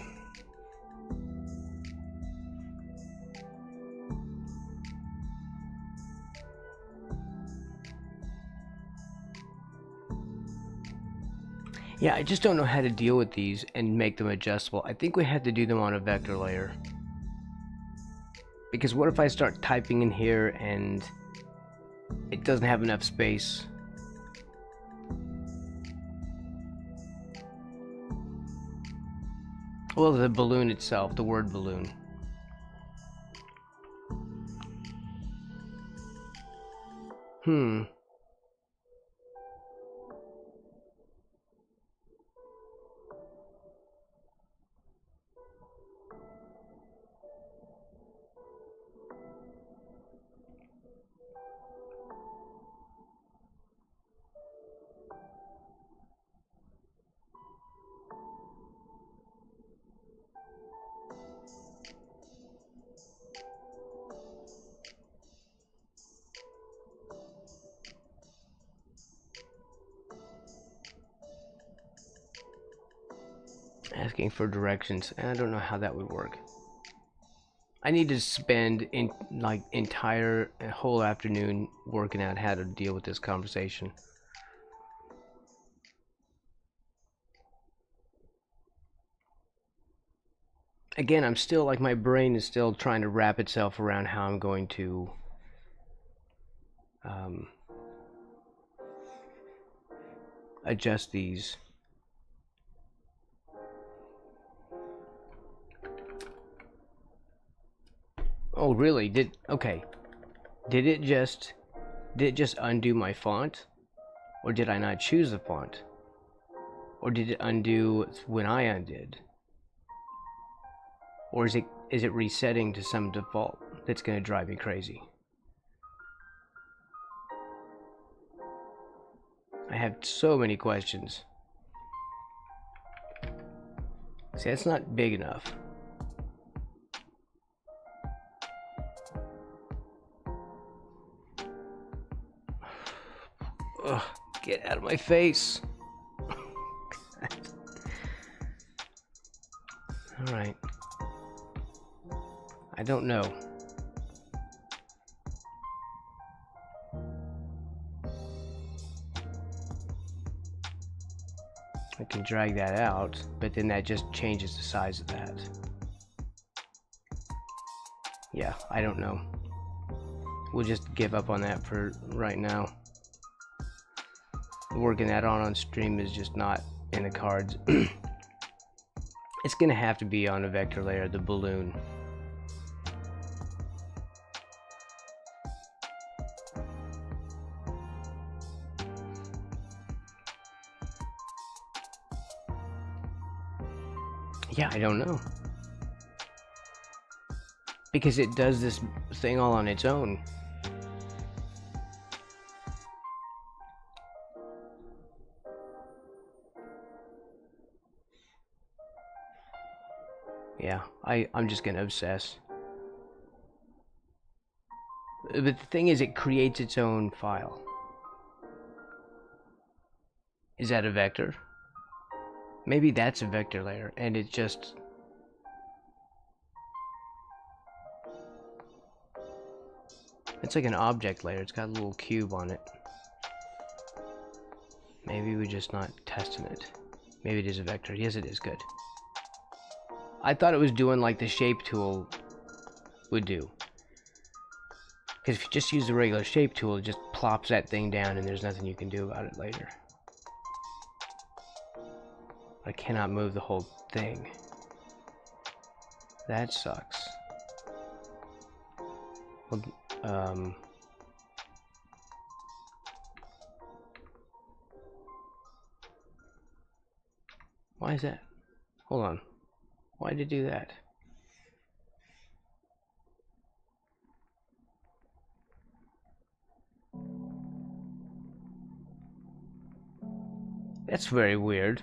Yeah, I just don't know how to deal with these and make them adjustable. I think we have to do them on a vector layer. Because what if I start typing in here and it doesn't have enough space? Well, the balloon itself, the word balloon. Asking for directions. I don't know how that would work. I need to spend entire whole afternoon working out how to deal with this conversation. Again, I'm still my brain is still trying to wrap itself around how I'm going to adjust these. Oh, really? Okay. Did it just undo my font? Or did I not choose the font? Or did it undo when I undid? Or is it resetting to some default that's going to drive me crazy? I have so many questions. See, that's not big enough. Ugh, get out of my face. Alright. I don't know. I can drag that out, but then that just changes the size of that. Yeah, I don't know. We'll just give up on that for right now. Working that on stream is just not in the cards. It's gonna have to be on a vector layer, the balloon. Yeah, I don't know. Because it does this thing all on its own. Yeah, I'm just gonna obsess. But the thing is, it creates its own file. Is that a vector? Maybe that's a vector layer, and it just... It's like an object layer. It's got a little cube on it. Maybe we're just not testing it. Maybe it is a vector. Yes, it is. Good. I thought it was doing like the shape tool would do. Because if you just use the regular shape tool, it just plops that thing down and there's nothing you can do about it later. I cannot move the whole thing. That sucks. Well, why is that? Hold on. Why did it do that? That's very weird.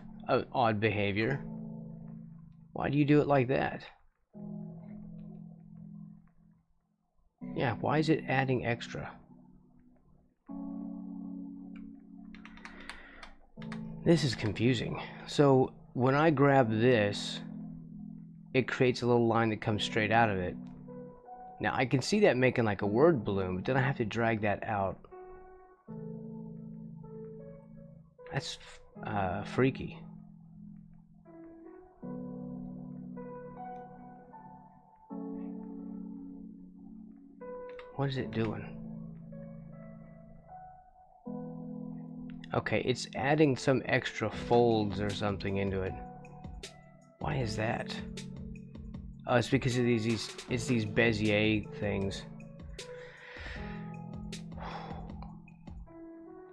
Odd behavior. Why do you do it like that? Yeah, why is it adding extra? This is confusing. So when I grab this, it creates a little line that comes straight out of it. Now I can see that making like a word balloon, but then I have to drag that out. That's freaky. What is it doing? Okay, it's adding some extra folds or something into it. Why is that? Oh, it's because of these Bezier things.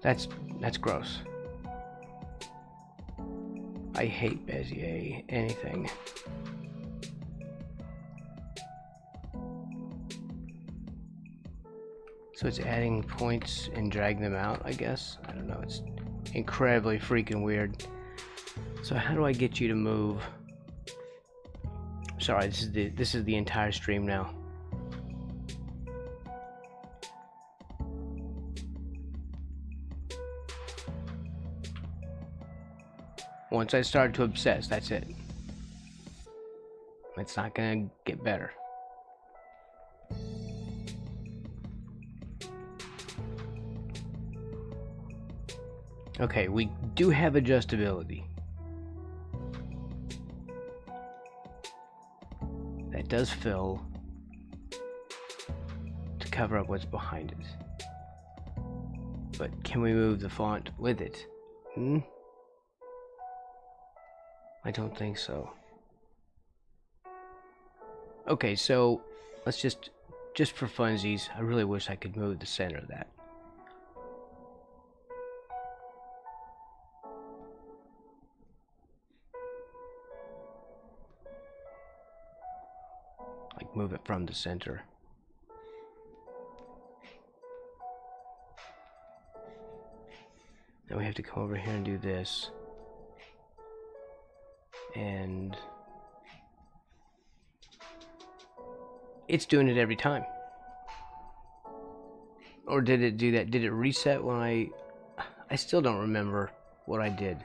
That's gross. I hate Bezier anything. So it's adding points and dragging them out, I guess. I don't know, it's incredibly freaking weird. So how do I get you to move? Sorry, this is the entire stream now. Once I start to obsess, that's it. It's not gonna get better. Okay, we do have adjustability. That does fill to cover up what's behind it. But can we move the font with it? I don't think so. Okay, so let's just for funsies, I really wish I could move the center of that. Like move it from the center. Then we have to come over here and do this. And it's doing it every time. Or did it do that? Did it reset when I still don't remember what I did.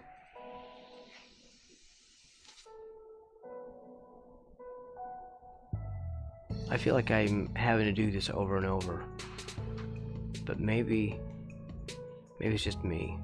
I feel like I'm having to do this over and over. But maybe it's just me.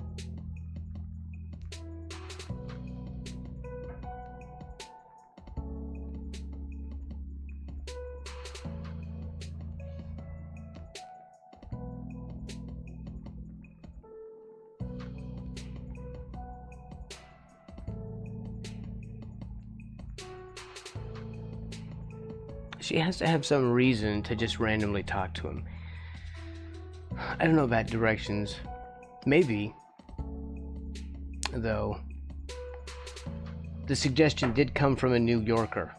She has to have some reason to just randomly talk to him. I don't know about directions. Maybe, though, the suggestion did come from a New Yorker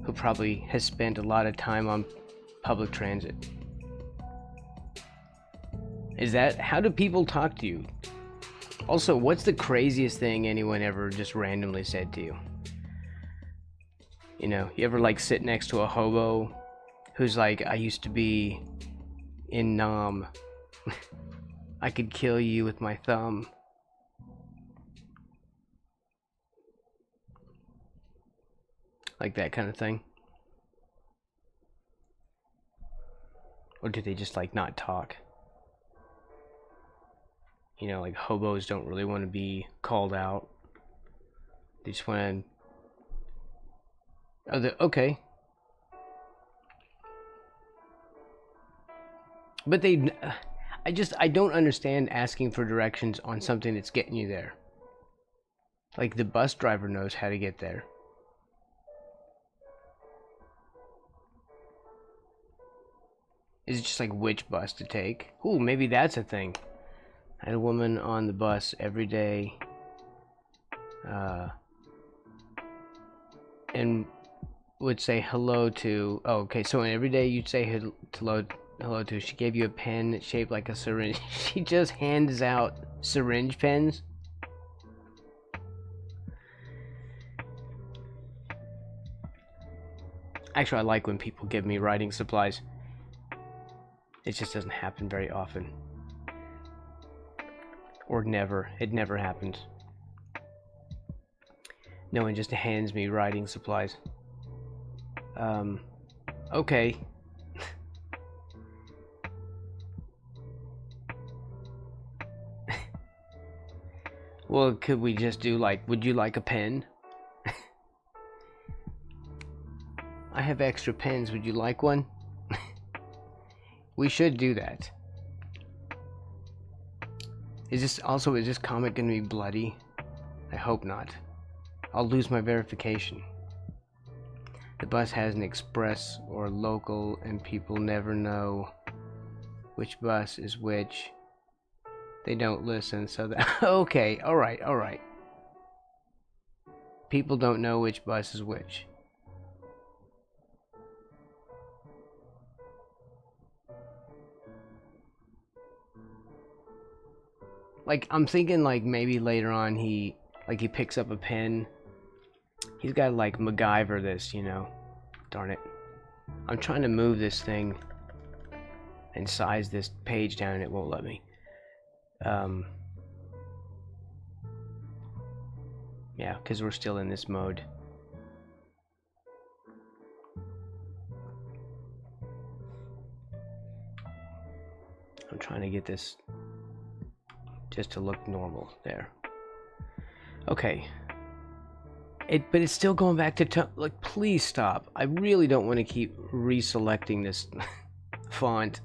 who probably has spent a lot of time on public transit. Is that, how do people talk to you? Also, what's the craziest thing anyone ever just randomly said to you? You know, you ever like sit next to a hobo who's like, I used to be in Nam. I could kill you with my thumb. Like that kind of thing. Or do they just like not talk? You know, like hobos don't really want to be called out. They just want to... Oh, okay. But they... I don't understand asking for directions on something that's getting you there. Like the bus driver knows how to get there. Is it just like which bus to take? Ooh, maybe that's a thing. I had a woman on the bus every day. And would say hello to... Oh, okay, so every day you'd say hello to... She gave you a pen shaped like a syringe. She just hands out syringe pens. Actually, I like when people give me writing supplies. It just doesn't happen very often. Or never. It never happens. No one just hands me writing supplies. Okay. Well, could we just do like, would you like a pen? I have extra pens, would you like one? We should do that. Is this comic gonna be bloody? I hope not. I'll lose my verification. The bus has an express or local, and people never know which bus is which. They don't listen, so that... Okay, alright, alright. People don't know which bus is which. Like, I'm thinking, like, maybe later on he picks up a pen. He's got to, like, MacGyver this, you know. Darn it. I'm trying to move this thing and size this page down, and it won't let me. Yeah, because we're still in this mode. I'm trying to get this just to look normal there. Okay. But it's still going back to like, please stop. I really don't want to keep reselecting this font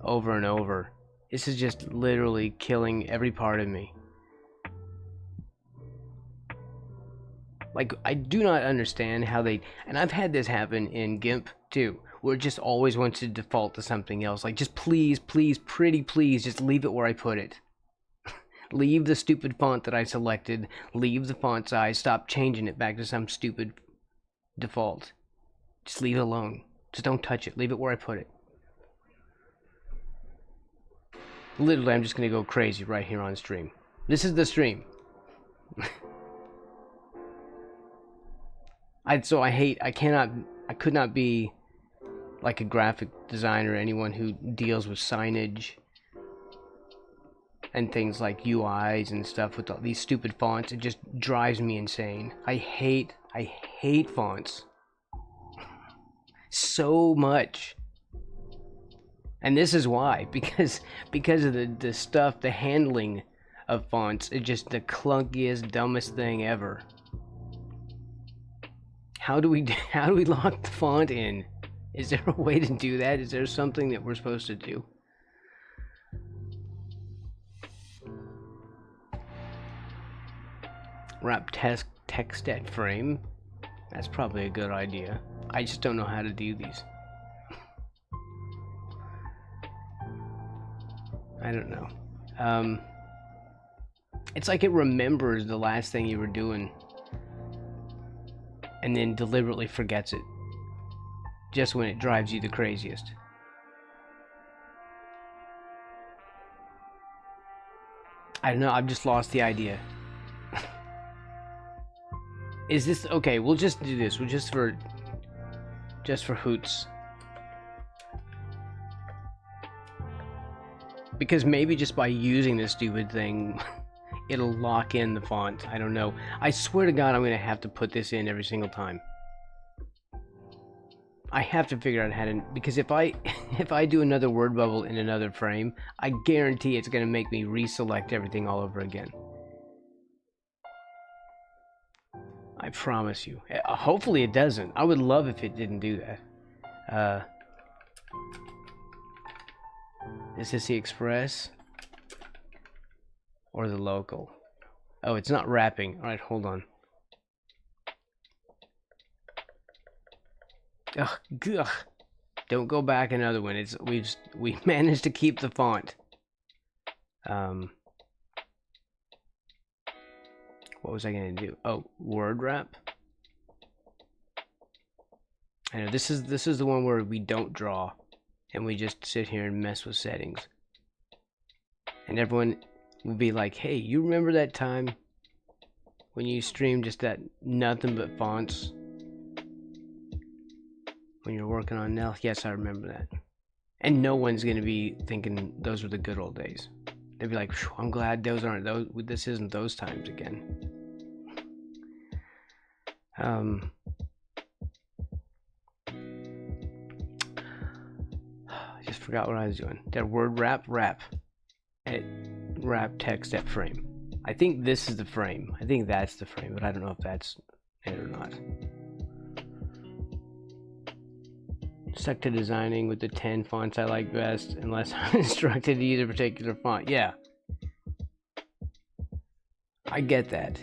over and over. This is just literally killing every part of me. Like, I do not understand how they... And I've had this happen in GIMP too, where it just always wants to default to something else. Like, just please, please, pretty please, just leave it where I put it. Leave the stupid font that I selected. Leave the font size. Stop changing it back to some stupid default. Just leave it alone. Just don't touch it. Leave it where I put it. Literally, I'm just going to go crazy right here on stream. This is the stream. I could not be like a graphic designer or anyone who deals with signage and things like UIs and stuff with all these stupid fonts. It just drives me insane. I hate fonts so much. And this is why, because of the stuff, the handling of fonts, it's just the clunkiest, dumbest thing ever. How do we lock the font in? Is there a way to do that? Is there something that we're supposed to do? Wrap text at frame. That's probably a good idea. I just don't know how to do these. I don't know. It's like it remembers the last thing you were doing and then deliberately forgets it just when it drives you the craziest. I don't know, I've just lost the idea. Is this okay? We'll just do this. We'll just for hoots. Because maybe just by using this stupid thing, it'll lock in the font. I don't know. I swear to God, I'm gonna have to put this in every single time. I have to figure out how to, because if I do another word bubble in another frame, I guarantee it's gonna make me reselect everything all over again. I promise you. Hopefully it doesn't. I would love if it didn't do that. Is this the express? Or the local? Oh, it's not wrapping. Alright, hold on. Ugh. Don't go back another one. We've managed to keep the font. What was I gonna do? Oh, word wrap. I know this is the one where we don't draw, and we just sit here and mess with settings. And everyone will be like, "Hey, you remember that time when you streamed just that nothing but fonts when you're working on Knell?" Yes, I remember that. And no one's gonna be thinking those were the good old days. They'd be like, "I'm glad those aren't those. This isn't those times again." I just forgot what I was doing. That word wrap at wrap text at frame. I think this is the frame. I think that's the frame, but I don't know if that's it or not. Stuck to designing with the 10 fonts I like best, unless I'm instructed to use a particular font. Yeah. I get that.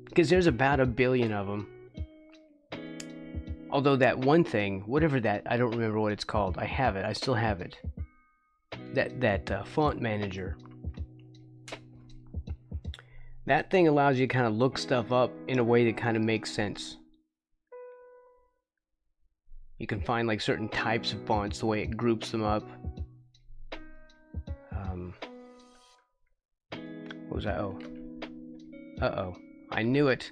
Because there's about 1 billion of them. Although that one thing, whatever that, I don't remember what it's called. I have it. I still have it. That font manager. That thing allows you to kind of look stuff up in a way that kind of makes sense. You can find like certain types of fonts, the way it groups them up. What was that? Oh. Uh-oh. I knew it.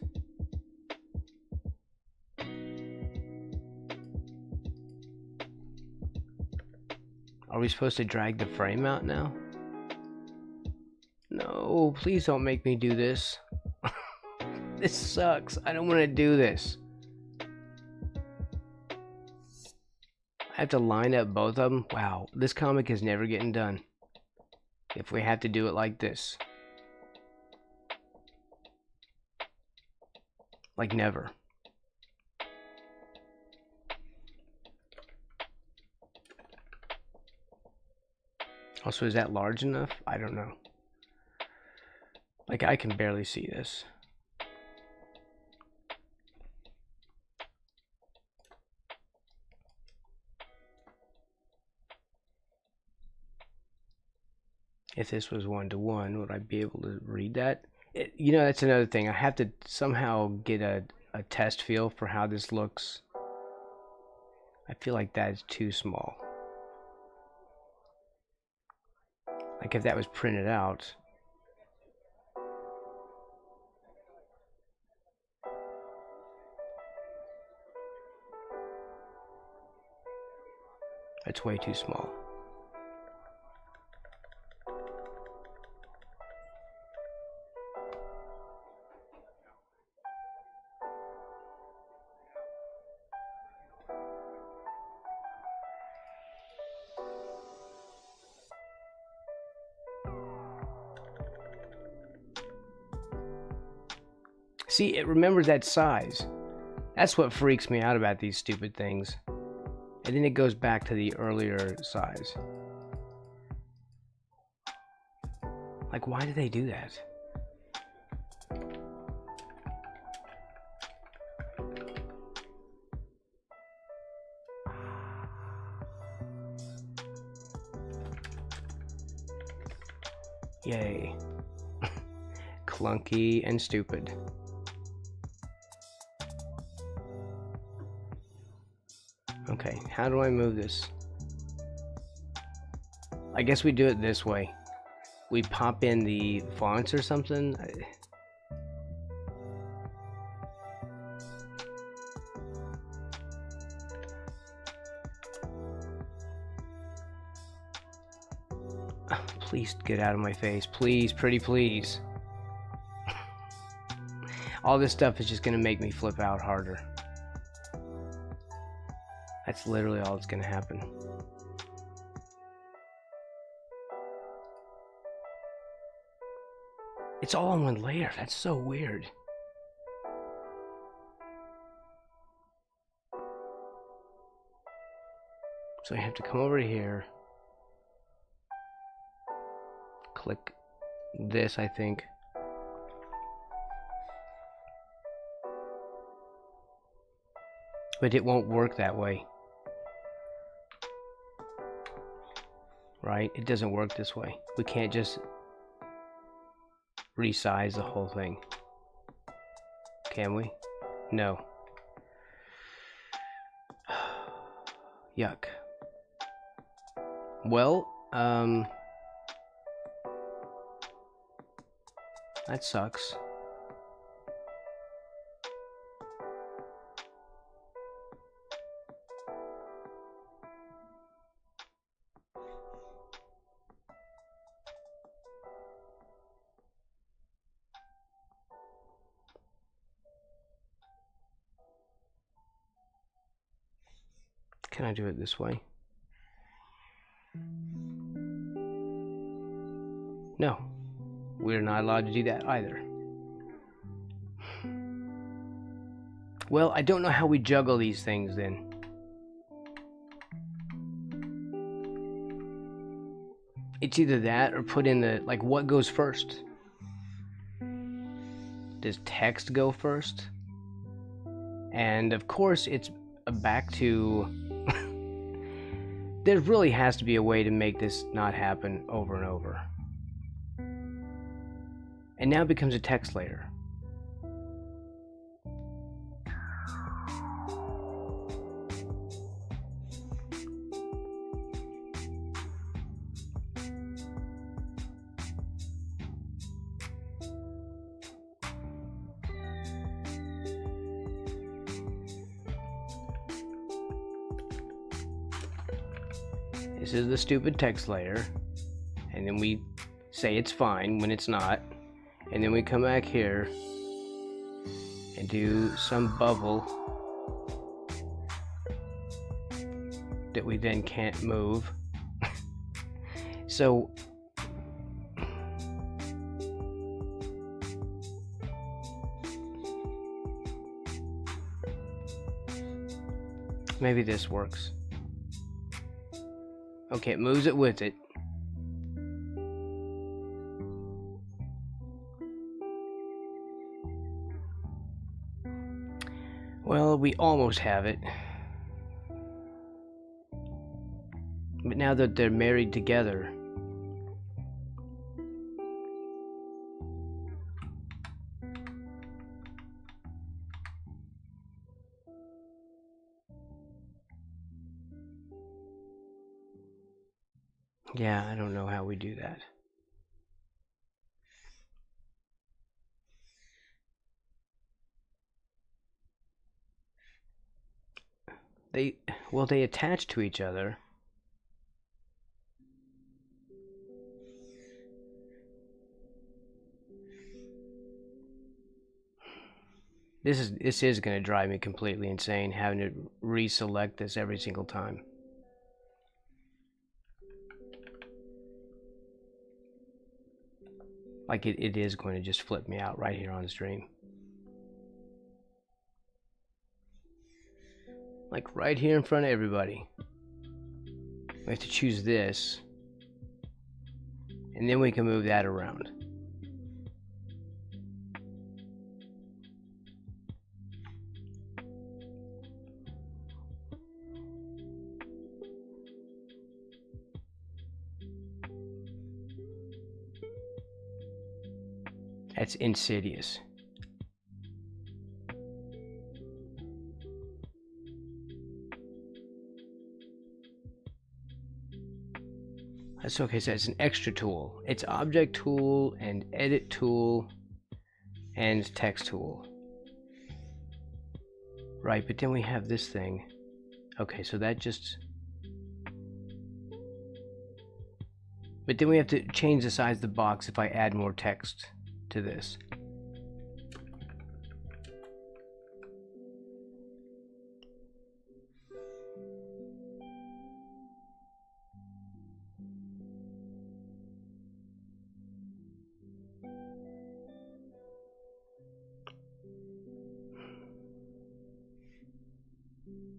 Are we supposed to drag the frame out now? No, please don't make me do this. This sucks. I don't want to do this. I have to line up both of them? Wow, this comic is never getting done if we have to do it like this. Like never. Also, is that large enough? I don't know. Like, I can barely see this. If this was 1:1, would I be able to read that? You know, that's another thing. I have to somehow get a test feel for how this looks. I feel like that is too small. Like if that was printed out. That's way too small. See, it remembers that size. That's what freaks me out about these stupid things. And then it goes back to the earlier size. Like, why do they do that? Yay. Clunky and stupid. Okay, how do I move this? I guess we do it this way. We pop in the fonts or something. Please get out of my face. Please, pretty please. All this stuff is just gonna make me flip out harder. That's literally all that's gonna happen. It's all on one layer. That's so weird. So I have to come over here. Click this, I think. But it won't work that way. Right? It doesn't work this way. We can't just resize the whole thing. Can we? No. Yuck. Well, that sucks. Can I do it this way? No. We're not allowed to do that either. Well, I don't know how we juggle these things then. It's either that or put in the, like, what goes first? Does text go first? And of course it's back to... There really has to be a way to make this not happen over and over. And now it becomes a text layer. This is the stupid text layer, and then we say it's fine when it's not, and then we come back here and do some bubble that we then can't move. So maybe this works. Okay, it moves it with it. Well, we almost have it. But now that they're married together, yeah, I don't know how we do that. They attach to each other. This is going to drive me completely insane, having to reselect this every single time. Like it is going to just flip me out right here on stream. Like right here in front of everybody. We have to choose this. And then we can move that around. That's insidious. That's okay, so it's an extra tool. It's object tool and edit tool and text tool. Right, but then we have this thing. Okay, so that just... But then we have to change the size of the box if I add more text to this.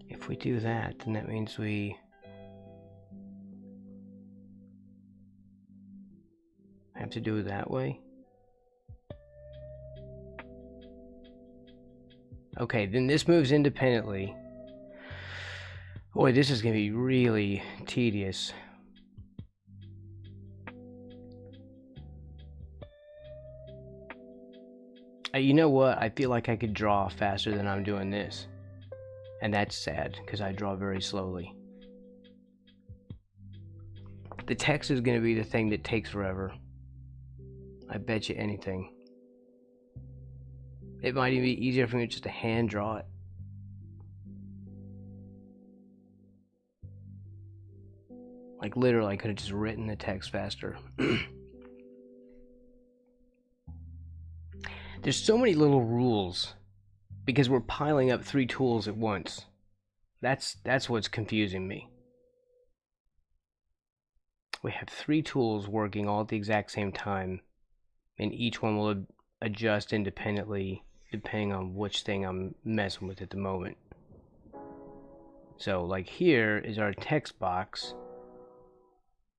If we do that, then that means we have to do it that way. Okay, then this moves independently. Boy, this is going to be really tedious. You know what? I feel like I could draw faster than I'm doing this. And that's sad, because I draw very slowly. The text is going to be the thing that takes forever. I bet you anything. It might even be easier for me just to hand draw it. Like literally, I could have just written the text faster. There's so many little rules because we're piling up 3 tools at once. That's what's confusing me. We have 3 tools working all at the exact same time, and each one will adjust independently depending on which thing I'm messing with at the moment. So like here is our text box,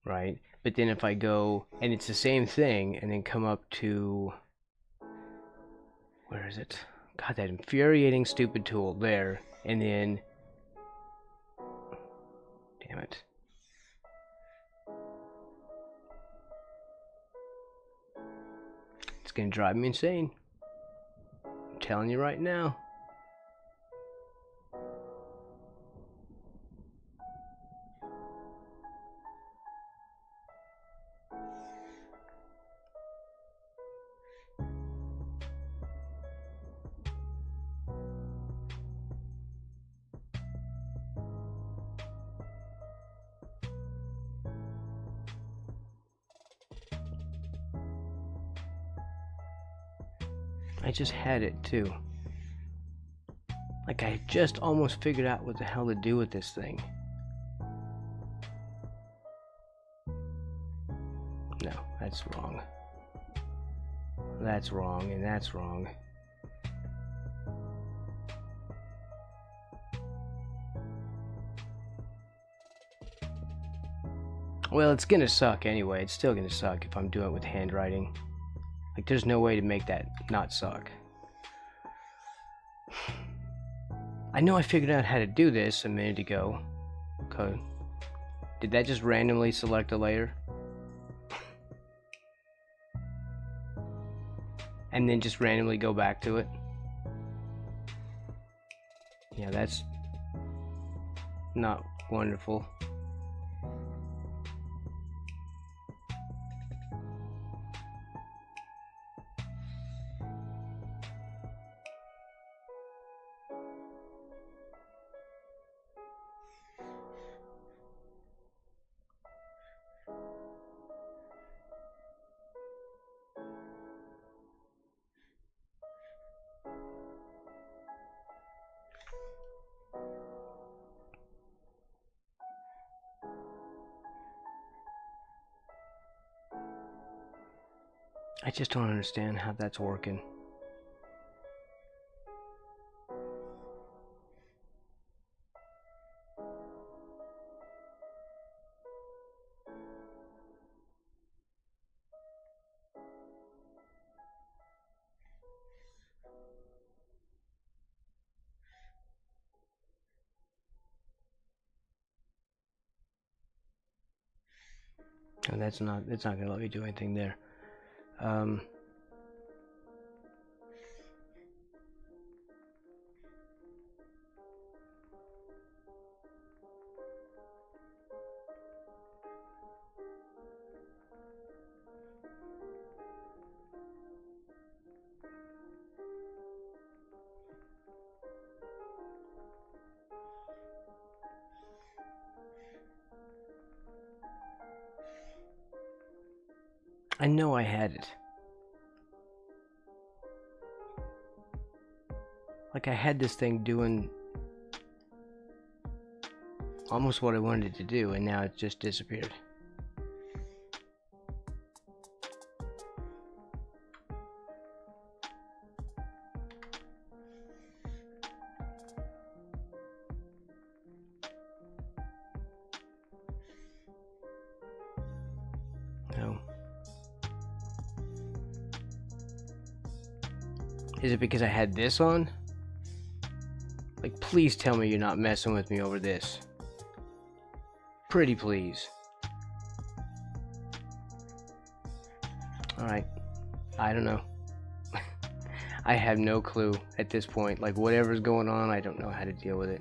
right? But then if I go, and it's the same thing, and then come up to, where is it? God, that infuriating stupid tool there, and then, damn it. It's gonna drive me insane. I'm telling you right now. I just had it too. Like I just almost figured out what the hell to do with this thing. No, that's wrong. That's wrong, and that's wrong. Well, it's gonna suck anyway. It's still gonna suck if I'm doing it with handwriting. Like, there's no way to make that not suck. I know I figured out how to do this a minute ago. Okay. Did that just randomly select a layer? And then just randomly go back to it? Yeah, that's not wonderful. I just don't understand how that's working. And it's not gonna let me do anything there. I know I had it. Like I had this thing doing almost what I wanted it to do, and now it just disappeared. No. Is it because I had this on? Like, please tell me you're not messing with me over this. Pretty please. Alright. I don't know. I have no clue at this point. Like, whatever's going on, I don't know how to deal with it.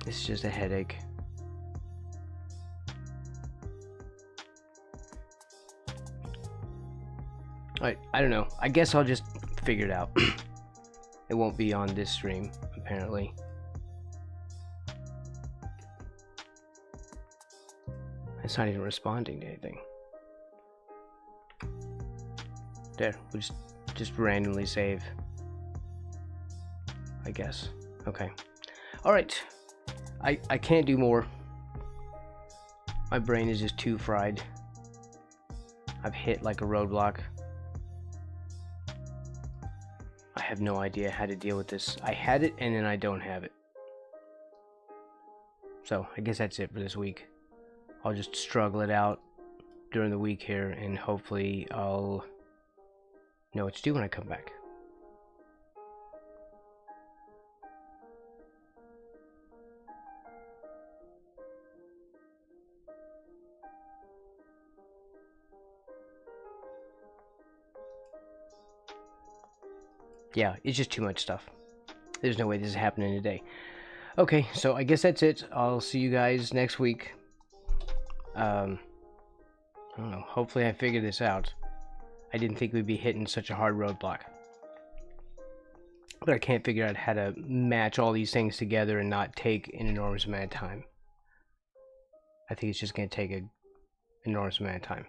It's just a headache. Alright, I don't know. I guess I'll just figure it out. It won't be on this stream, apparently. It's not even responding to anything. There, we'll just randomly save. I guess. Okay. Alright. I can't do more. My brain is just too fried. I've hit like a roadblock. I have no idea how to deal with this. I had it and then I don't have it. So I guess that's it for this week. I'll just struggle it out during the week here, and hopefully I'll know what to do when I come back. Yeah, it's just too much stuff. There's no way this is happening today. Okay, so I guess that's it. I'll see you guys next week. I don't know. Hopefully I figure this out. I didn't think we'd be hitting such a hard roadblock. But I can't figure out how to match all these things together and not take an enormous amount of time. I think it's just going to take an enormous amount of time.